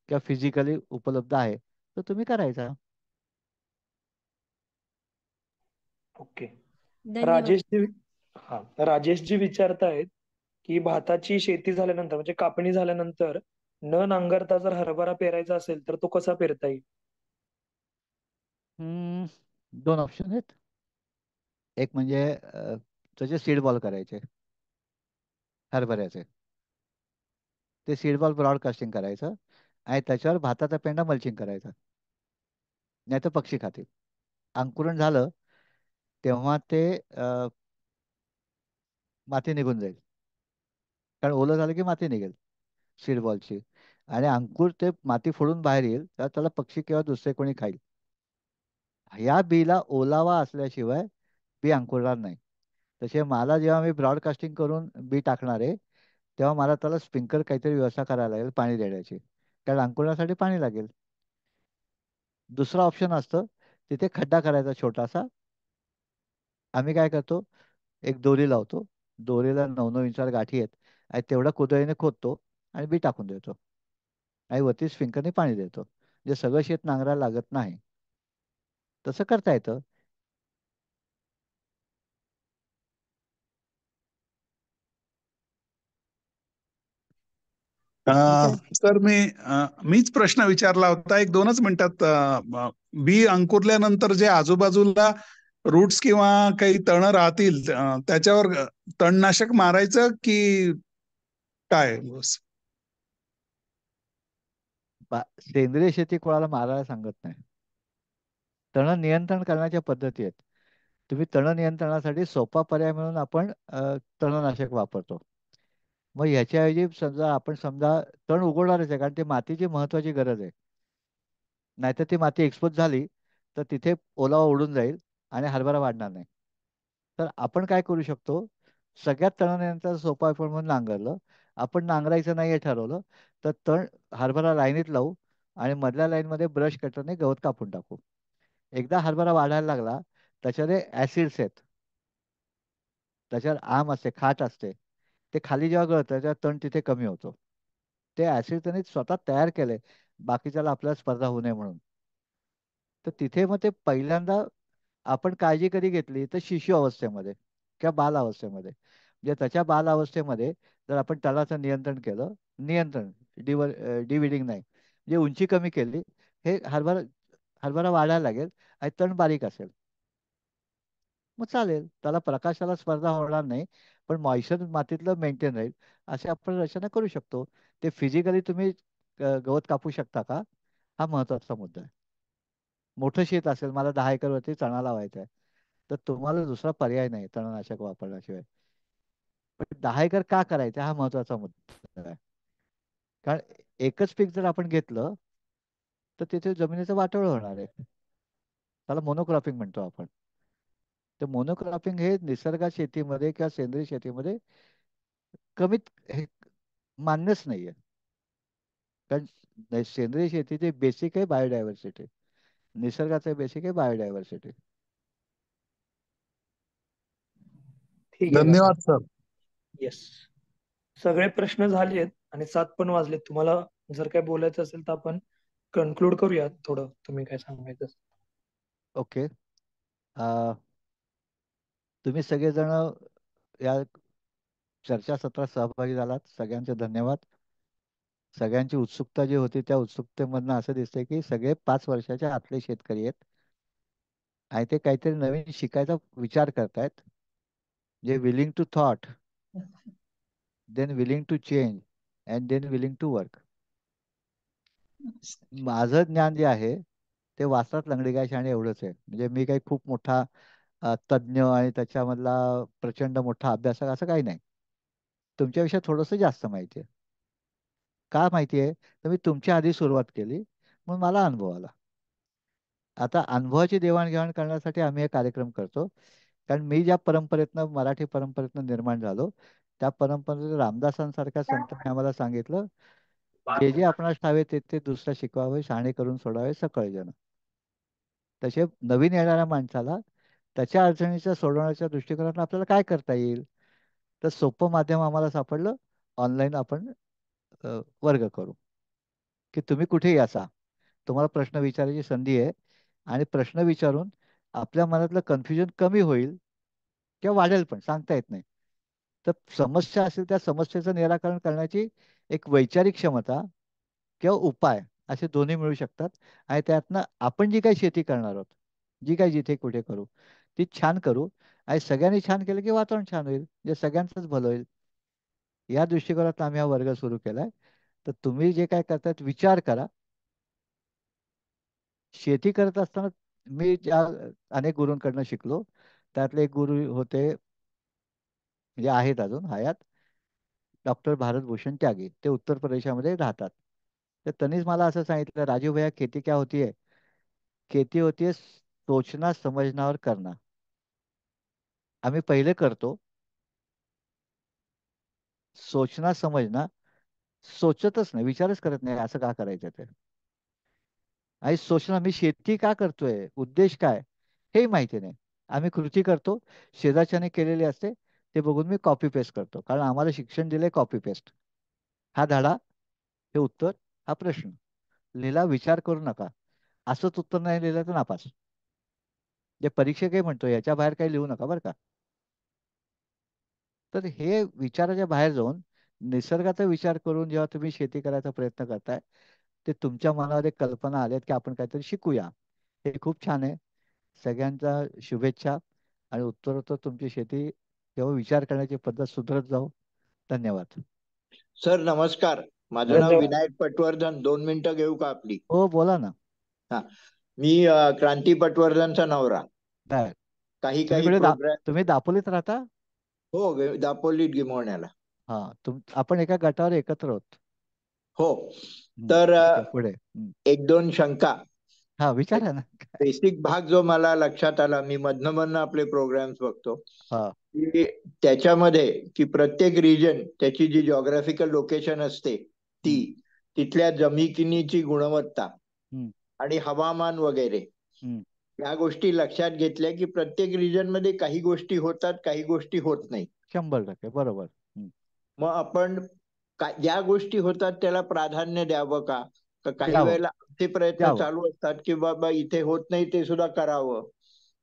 किंवा फिजिकली उपलब्ध आहे, तर तुम्ही करायचा.
ओके.
धन्यवाद.
राजेश जी हा राजेश जी विचारतायत की भाताची शेती झाल्यानंतर म्हणजे कापणी झाल्यानंतर न नांगरता जर हरभरा पेरायचा असेल तर तो कसा पेरता येईल?
2 ऑप्शन आहेत. एक म्हणजे त्याचे सीड बॉल करायचे हरभऱ्याचे, ते सीड बॉल ब्रॉडकास्टिंग करायचं आणि त्याच्यावर भाताचा पेंडा मल्चिंग करायचा, नाही तर पक्षी खातील. अंकुरण झालं तेव्हा ते माती निघून जाईल, कारण ओलं झालं की माती निघेल सीड बॉलची, आणि अंकुर ते माती फोडून बाहेर येईल, तर त्याला पक्षी किंवा दुसरे कोणी खाईल. या बीला ओलावा असल्याशिवाय बी अंकुरणार नाही. तसे मला जेव्हा मी ब्रॉडकास्टिंग करून बी टाकणार आहे, तेव्हा मला त्याला स्प्रिंकलर काहीतरी व्यवस्था करायला लागेल पाणी देण्याची, कारण अंकुरण्यासाठी पाणी लागेल. दुसरं ऑप्शन असतं, तिथे खड्डा करायचा छोटासा. आम्ही काय करतो, एक दोरी लावतो, दोरीला 9-9 इंचावर गाठी आहेत आणि तेवढा कुदळीने खोदतो आणि बी टाकून देतो आणि वरती स्प्रिंकलरने पाणी देतो, म्हणजे सगळं शेत नांगरायला लागत नाही. तसं करता येतं. ठीक आहे.
सर मीच प्रश्न विचारला होता, एक 2च मिनिटात. बी अंकुरल्यानंतर जे आजूबाजूला रूट्स किंवा काही तण राहतील, त्याच्यावर तणनाशक मारायचं की काय? बस.
सेंद्रिय शेती कोणाला मारायला सांगत नाही. तण नियंत्रण करण्याच्या पद्धती आहेत. तुम्ही तण नियंत्रणासाठी सोपा पर्याय म्हणून आपण तणनाशक वापरतो. मग ह्याच्याऐवजी समजा आपण तण उगवणारच आहे, कारण ते मातीची महत्वाची गरज आहे. नाहीतर ती माती एक्सपोज झाली तर तिथे ओलावा उडून जाईल आणि हरभरा वाढणार नाही. तर आपण काय करू शकतो, सगळ्यात तणनाशकाचा सोपा उपाय म्हणून नांगरलं. आपण नांगरायचं नाही हे ठरवलं तर तण हरभरा लाईनीत लावू आणि मधल्या लाईनमध्ये ब्रश कटरने गवत कापून टाकू. एकदा हरभरा वाढायला लागला त्याच्यामध्ये ऍसिड्स आहेत, त्याच्यावर आम असते, खाट असते. ते खाली जेव्हा गळतं त्याच्या तण तिथे कमी होतो. ते ऍसिड त्यांनी स्वतः तयार केलंय बाकीच्याला आपल्याला स्पर्धा होऊ नये म्हणून. तर तिथे मग ते पहिल्यांदा आपण काळजी कधी घेतली तर शिशु अवस्थेमध्ये किंवा बाल अवस्थेमध्ये. म्हणजे त्याच्या बाल अवस्थेमध्ये जर आपण तणाचं नियंत्रण केलं, नियंत्रण डिविडिंग नाही, म्हणजे उंची कमी केली, हे हरभरा हरभरा वाढायला लागेल आणि तण बारीक असेल मग चालेल, त्याला प्रकाशाला स्पर्धा होणार नाही पण मॉइश्चर मातीतलं मेंटेन राहील. असे आपण रचना करू शकतो. ते फिजिकली तुम्ही गवत कापू शकता का, हा महत्वाचा मुद्दा आहे. मोठं शेत असेल, मला 10 एकरवरती चणा लावायचा आहे, तर तुम्हाला दुसरा पर्याय नाही तणनाशक वापरल्याशिवाय. पण 10 एकर का करायचं हा महत्वाचा मुद्दा आहे. कारण एकच पीक जर आपण घेतलं तर तिथे जमिनीचं वाटोळ होणार आहे. त्याला मोनोक्रॉपिंग म्हणतो आपण. तर मोनोक्रॉपिंग हे निसर्ग शेतीमध्ये किंवा सेंद्रिय शेतीमध्ये कमीत हे मान्यच नाहीये. कारण सेंद्रिय शेतीचे बेसिक आहे बायोडायव्हर्सिटी, निसर्गाचं बेसिक आहे बायोडायव्हर्सिटी.
ठीक आहे
धन्यवाद
काका.
सर.
येस, सगळे प्रश्न झालेत आणि 7 पण वाजलेत. तुम्हाला जर काय बोलायचं असेल तर आपण कन्क्लूड करूया थोडं, तुम्ही काय सांगायचं असेल.
ओके. तुम्ही सगळेजण या चर्चासत्रात सहभागी झालात, सगळ्यांचे धन्यवाद. सगळ्यांची उत्सुकता जी होती त्या उत्सुकतेमधनं असं दिसतंय की सगळे 5 वर्षाच्या आतले शेतकरी आहेत आणि ते काहीतरी नवीन शिकायचा विचार करतायत. जे willing to thought, then willing to change and then willing to work. माझं ज्ञान जे आहे ते वाचतात लंगडी गाय शाणे एवढंच आहे. म्हणजे मी काही खूप मोठा तज्ज्ञ आणि त्याच्यामधला प्रचंड मोठा अभ्यासक असं काही नाही. तुमच्यापेक्षा थोडंसं जास्त माहिती आहे. का माहिती आहे, तर मी तुमच्या आधी सुरुवात केली म्हणून मला अनुभव आला. आता अनुभवाची देवाणघेवाण करण्यासाठी आम्ही हे कार्यक्रम करतो. कारण मी ज्या परंपरेतनं, मराठी परंपरेतनं निर्माण झालो, त्या परंपरेत रामदासांसारख्या संतांनी आम्हाला सांगितलं, जे जे आपणास ठावे ते ते दुसरा शिकवावे, शहाणे करून सोडावे सकळ जन. तसे नवीन येणाऱ्या माणसाला त्याच्या अडचणीच्या सोडवण्याच्या दृष्टिकोनातून आपल्याला काय करता येईल, तर सोपं माध्यम आम्हाला सापडलं, ऑनलाईन आपण वर्ग करू. की तुम्ही कुठेही असा, तुम्हाला प्रश्न विचारायची संधी आहे आणि प्रश्न विचारून आपल्या मनातलं कन्फ्युजन कमी होईल किंवा वाढेल पण सांगता येत नाही. तर समस्या असेल त्या समस्येचं निराकरण करण्याची एक वैचारिक क्षमता किंवा उपाय असे दोन्ही मिळू शकतात. आणि त्यातनं आपण जी काही शेती करणार आहोत, जी काही जिथे कुठे करू, ती छान करू. आणि सगळ्यांनी छान केलं की वातावरण छान होईल, म्हणजे सगळ्यांचंच भलं होईल. या दृष्टिकोनात आम्ही हा वर्ग सुरू केलाय. तर तुम्ही जे काय करतायत विचार करा. शेती करत असताना मी ज्या अनेक गुरूंकडनं शिकलो, त्यातले एक गुरु होते, म्हणजे आहेत अजून हयात, डॉक्टर भारतभूषण त्यागी. ते उत्तर प्रदेशामध्ये राहतात. तर त्यांनीच मला असं सांगितलं, राजू भैया खेती क्या होती है, खेती होती है सोचना समझना और करना. आम्ही पहिले करतो सोचना समजना, सोचतच नाही, विचारच करत नाही असं का करायचं ते. आणि सोचना, मी शेती का करतोय, उद्देश काय, हे माहिती नाही. आम्ही कृती करतो, शेजारच्याने केलेली असते ते बघून मी कॉपी पेस्ट करतो. कारण आम्हाला शिक्षण दिले कॉपी पेस्ट. हा धडा, हे उत्तर, हा प्रश्न लिहिला, विचार करू नका. असंच उत्तर नाही लिहिलं तर नापास. जे परीक्षकही म्हणतो याच्या बाहेर काही लिहू नका बरं का. तर हे विचाराच्या बाहेर जाऊन निसर्गाचा विचार करून जेव्हा तुम्ही शेती करायचा प्रयत्न करताय, ते तुमच्या मनामध्ये कल्पना आल्यात की आपण काहीतरी शिकूया, हे खूप छान आहे. सगळ्यांचा शुभेच्छा आणि उत्तरोत्तर तुमची शेती किंवा विचार करण्याची पद्धत सुधरत जाऊ. धन्यवाद.
सर नमस्कार, माझं नाव
धन्यवाद.
विनायक पटवर्धन. 2 मिनिटं घेऊ का आपली?
हो बोला ना.
हा, मी क्रांती पटवर्धनचा नवरा.
काय
काही
तुम्ही
काही
कुठे
प्रोग्राम,
तुम्ही दापोलीत राहता?
हो, दापोलीत गिमवण्याला.
हा, आपण एका गटावर एकत्र आहोत.
हो, तर
ठीक आहे पुढे.
1-2 शंका.
हा विचारा ना.
बेसिक भाग जो मला लक्षात आला, मी मधनं आपले प्रोग्राम्स बघतो,
हा
की त्याच्यामध्ये की प्रत्येक रिजन त्याची जी जॉग्राफिकल लोकेशन असते ती, तिथल्या जमिनीची गुणवत्ता
हम्म,
आणि हवामान वगैरे
हम्म.
या गोष्टी लक्षात घेतल्या की प्रत्येक रिजन मध्ये काही गोष्टी होतात, काही गोष्टी होत नाही.
100% बरोबर.
मग आपण ज्या गोष्टी होतात त्याला प्राधान्य द्यावं का? काही
द्यावं
वेळेला ते प्रयत्न
द्यावं.
चालू असतात की बाबा इथे होत नाही ते सुद्धा करावं,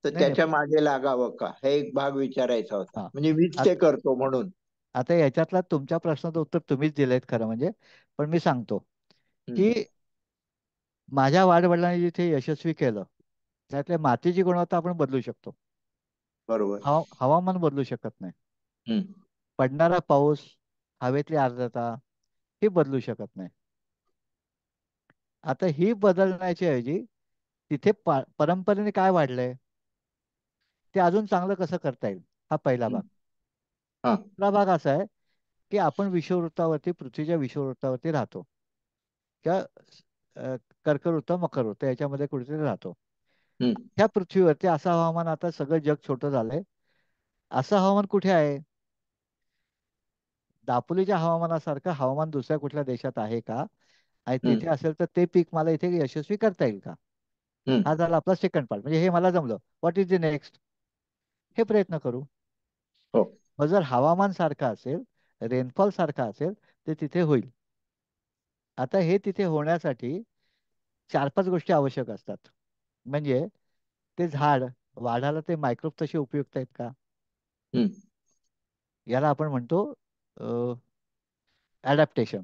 तर
नाही नाही.
त्याच्या मागे लागावं का? हे एक भाग विचारायचा होता.
हा
म्हणजे मीच ते करतो म्हणून.
आता याच्यातला तुमच्या प्रश्नाचं उत्तर तुम्हीच दिलंय खरं म्हणजे, पण मी सांगतो की माझ्या वाडवडिलांनी जिथे यशस्वी केलं त्यातल्या मातीची गुणवत्ता आपण बदलू शकतो,
बरोबर.
हवामान बदलू शकत नाही.
हम्म.
पडणारा पाऊस, हवेतली आर्द्रता हे बदलू शकत नाही. आता ही बदलण्याची ऐवजी तिथे परंपरेने काय वाढलंय ते अजून चांगलं कसं करता येईल, हा पहिला भाग.
हा.
दुसरा भाग असा आहे की आपण विषुववृत्तावरती, पृथ्वीच्या विषुववृत्तावरती राहतो किंवा कर्कवृत्त, मकरवृत्त याच्यामध्ये कुठेतरी राहतो. ह्या पृथ्वीवरती असं हवामान, आता सगळं जग छोटं झालंय, असं हवामान कुठे आहे? दापोलीच्या हवामानासारखं हवामान दुसऱ्या कुठल्या देशात आहे का? आणि तिथे असेल तर ते पीक मला इथे यशस्वी करता येईल का? हा झाला आपला सेकंड पार्ट. म्हणजे हे मला जमलं, व्हॉट इज द नेक्स्ट? हे प्रयत्न करू. मग जर हवामान सारखं असेल, रेनफॉल सारखा असेल, तर तिथे होईल. आता हे तिथे होण्यासाठी 4-5 गोष्टी आवश्यक असतात. म्हणजे ते झाड वाढायला ते मायक्रोब तसे उपयुक्त आहेत का? याला आपण म्हणतो ऍडॅप्टेशन.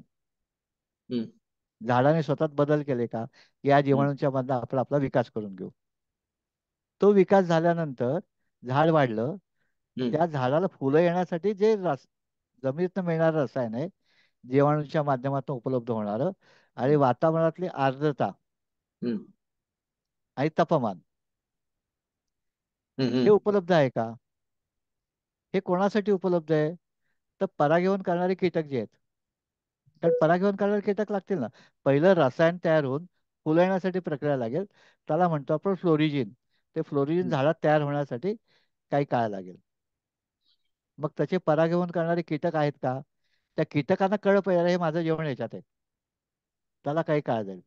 झाडाने स्वतःत बदल केले का? या जीवाणूंच्या मधला आपण आपला विकास करून घेऊ. तो विकास झाल्यानंतर झाड वाढलं, त्या झाडाला फुलं येण्यासाठी जे जमिनीतनं मिळणारं रसायन आहे, जीवाणूंच्या माध्यमातून उपलब्ध होणारं, आणि वातावरणातली आर्द्रता आणि तापमान हे उपलब्ध आहे का? हे कोणासाठी उपलब्ध आहे? तर परागीभवन करणारे कीटक जे आहेत. कारण परागीभवन करणारे कीटक लागतील ना. पहिलं रसायन तयार होऊन फुलं येण्यासाठी प्रक्रिया लागेल, त्याला म्हणतो आपण फ्लोरिजिन. ते फ्लोरिजिन झाडात तयार होण्यासाठी काही काळ लागेल. मग त्याचे परागीभवन करणारे कीटक आहेत का? त्या कीटकांना कळलं पाहिजे हे माझं जेवण याच्यात आहे, त्याला काही काळ जाईल.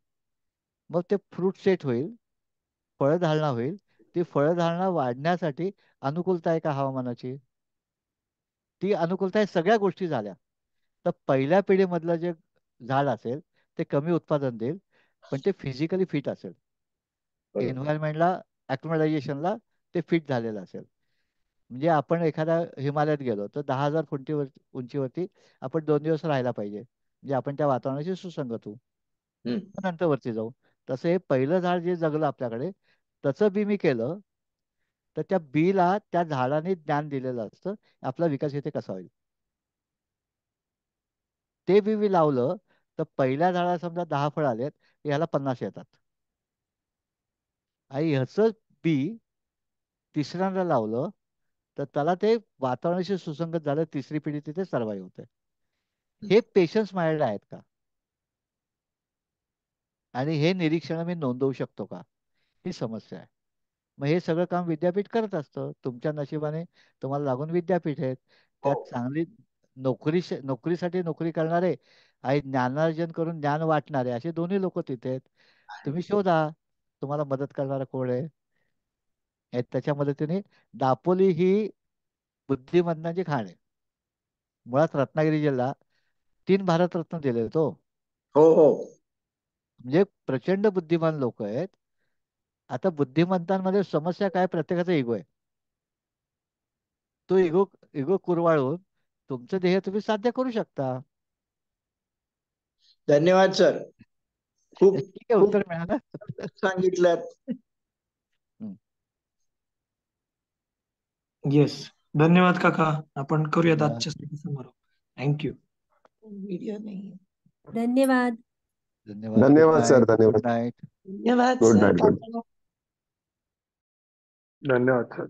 मग ते फ्रूट सेट होईल, फळधारणा होईल. ती फळधारणा वाढण्यासाठी अनुकूलता आहे का हवामानाची? ती अनुकूलता, सगळ्या गोष्टी झाल्या तर पहिल्या पिढीमधलं जे झाड असेल ते कमी उत्पादन देईल, पण ते फिजिकली फिट असेल, एन्व्हायरमेंटला, ॲक्लिमटायझेशनला ते फिट झालेलं असेल. म्हणजे आपण एखाद्या हिमालयात गेलो तर 10,000 फुटीवर उंचीवरती आपण 2 दिवस राहायला पाहिजे, म्हणजे आपण त्या वातावरणाशी सुसंगत होऊ, नंतर वरती जाऊ. तसं हे पहिलं झाड जे जगलं आपल्याकडे, तसं बी मी केलं तर त्या बीला त्या झाडाने ज्ञान दिलेलं असतं आपला विकास इथे कसा होईल. ते बी मी लावलं तर पहिल्या झाडाला समजा 10 फळं आलेत, ह्याला 50 येतात. आणि ह्याचं बी तिसऱ्यांदा लावलं तर त्याला ते वातावरणाशी सुसंगत झालं, तिसरी पिढी तिथे सर्वाईव्ह होते. हे पेशन्स माझ्याकडे आहेत का? आणि हे निरीक्षण मी नोंदवू शकतो का? ही समस्या आहे. मग हे सगळं काम विद्यापीठ करत असतं. तुमच्या नशिबाने तुम्हाला लागून विद्यापीठ आहेत, त्यात चांगली नोकरीसाठी नोकरी करणारे आणि ज्ञानार्जन करून ज्ञान वाटणारे असे दोन्ही लोक तिथे आहेत. तुम्ही शोधा तुम्हाला मदत करणारा कोण आहे. त्याच्या मदतीने दापोली ही बुद्धिमत्तांची खाण आहे. मुळात रत्नागिरी जिल्हा 3 भारतरत्न दिले तो. म्हणजे प्रचंड बुद्धिमान लोक आहेत. आता बुद्धिमत्तांमध्ये समस्या काय? प्रत्येकाचा इगो आहे. तो इगो इगो कुरवाळून तुमचं ध्येय तुम्ही साध्य करू शकता.
धन्यवाद सर, खूप
ठीक आहे, उत्तर मिळालं.
सांगितलं.
येस, धन्यवाद काका. आपण करूयात
धन्यवाद.
आजच्या समारोप. थँक्यू.
व्हिडिओ नाही.
धन्यवाद.
धन्यवाद.
धन्यवाद सर,
गुड
धन्यवाद.
नाईट.
धन्यवाद
गुड
सर.
नाईट.
धन्यवाद सर.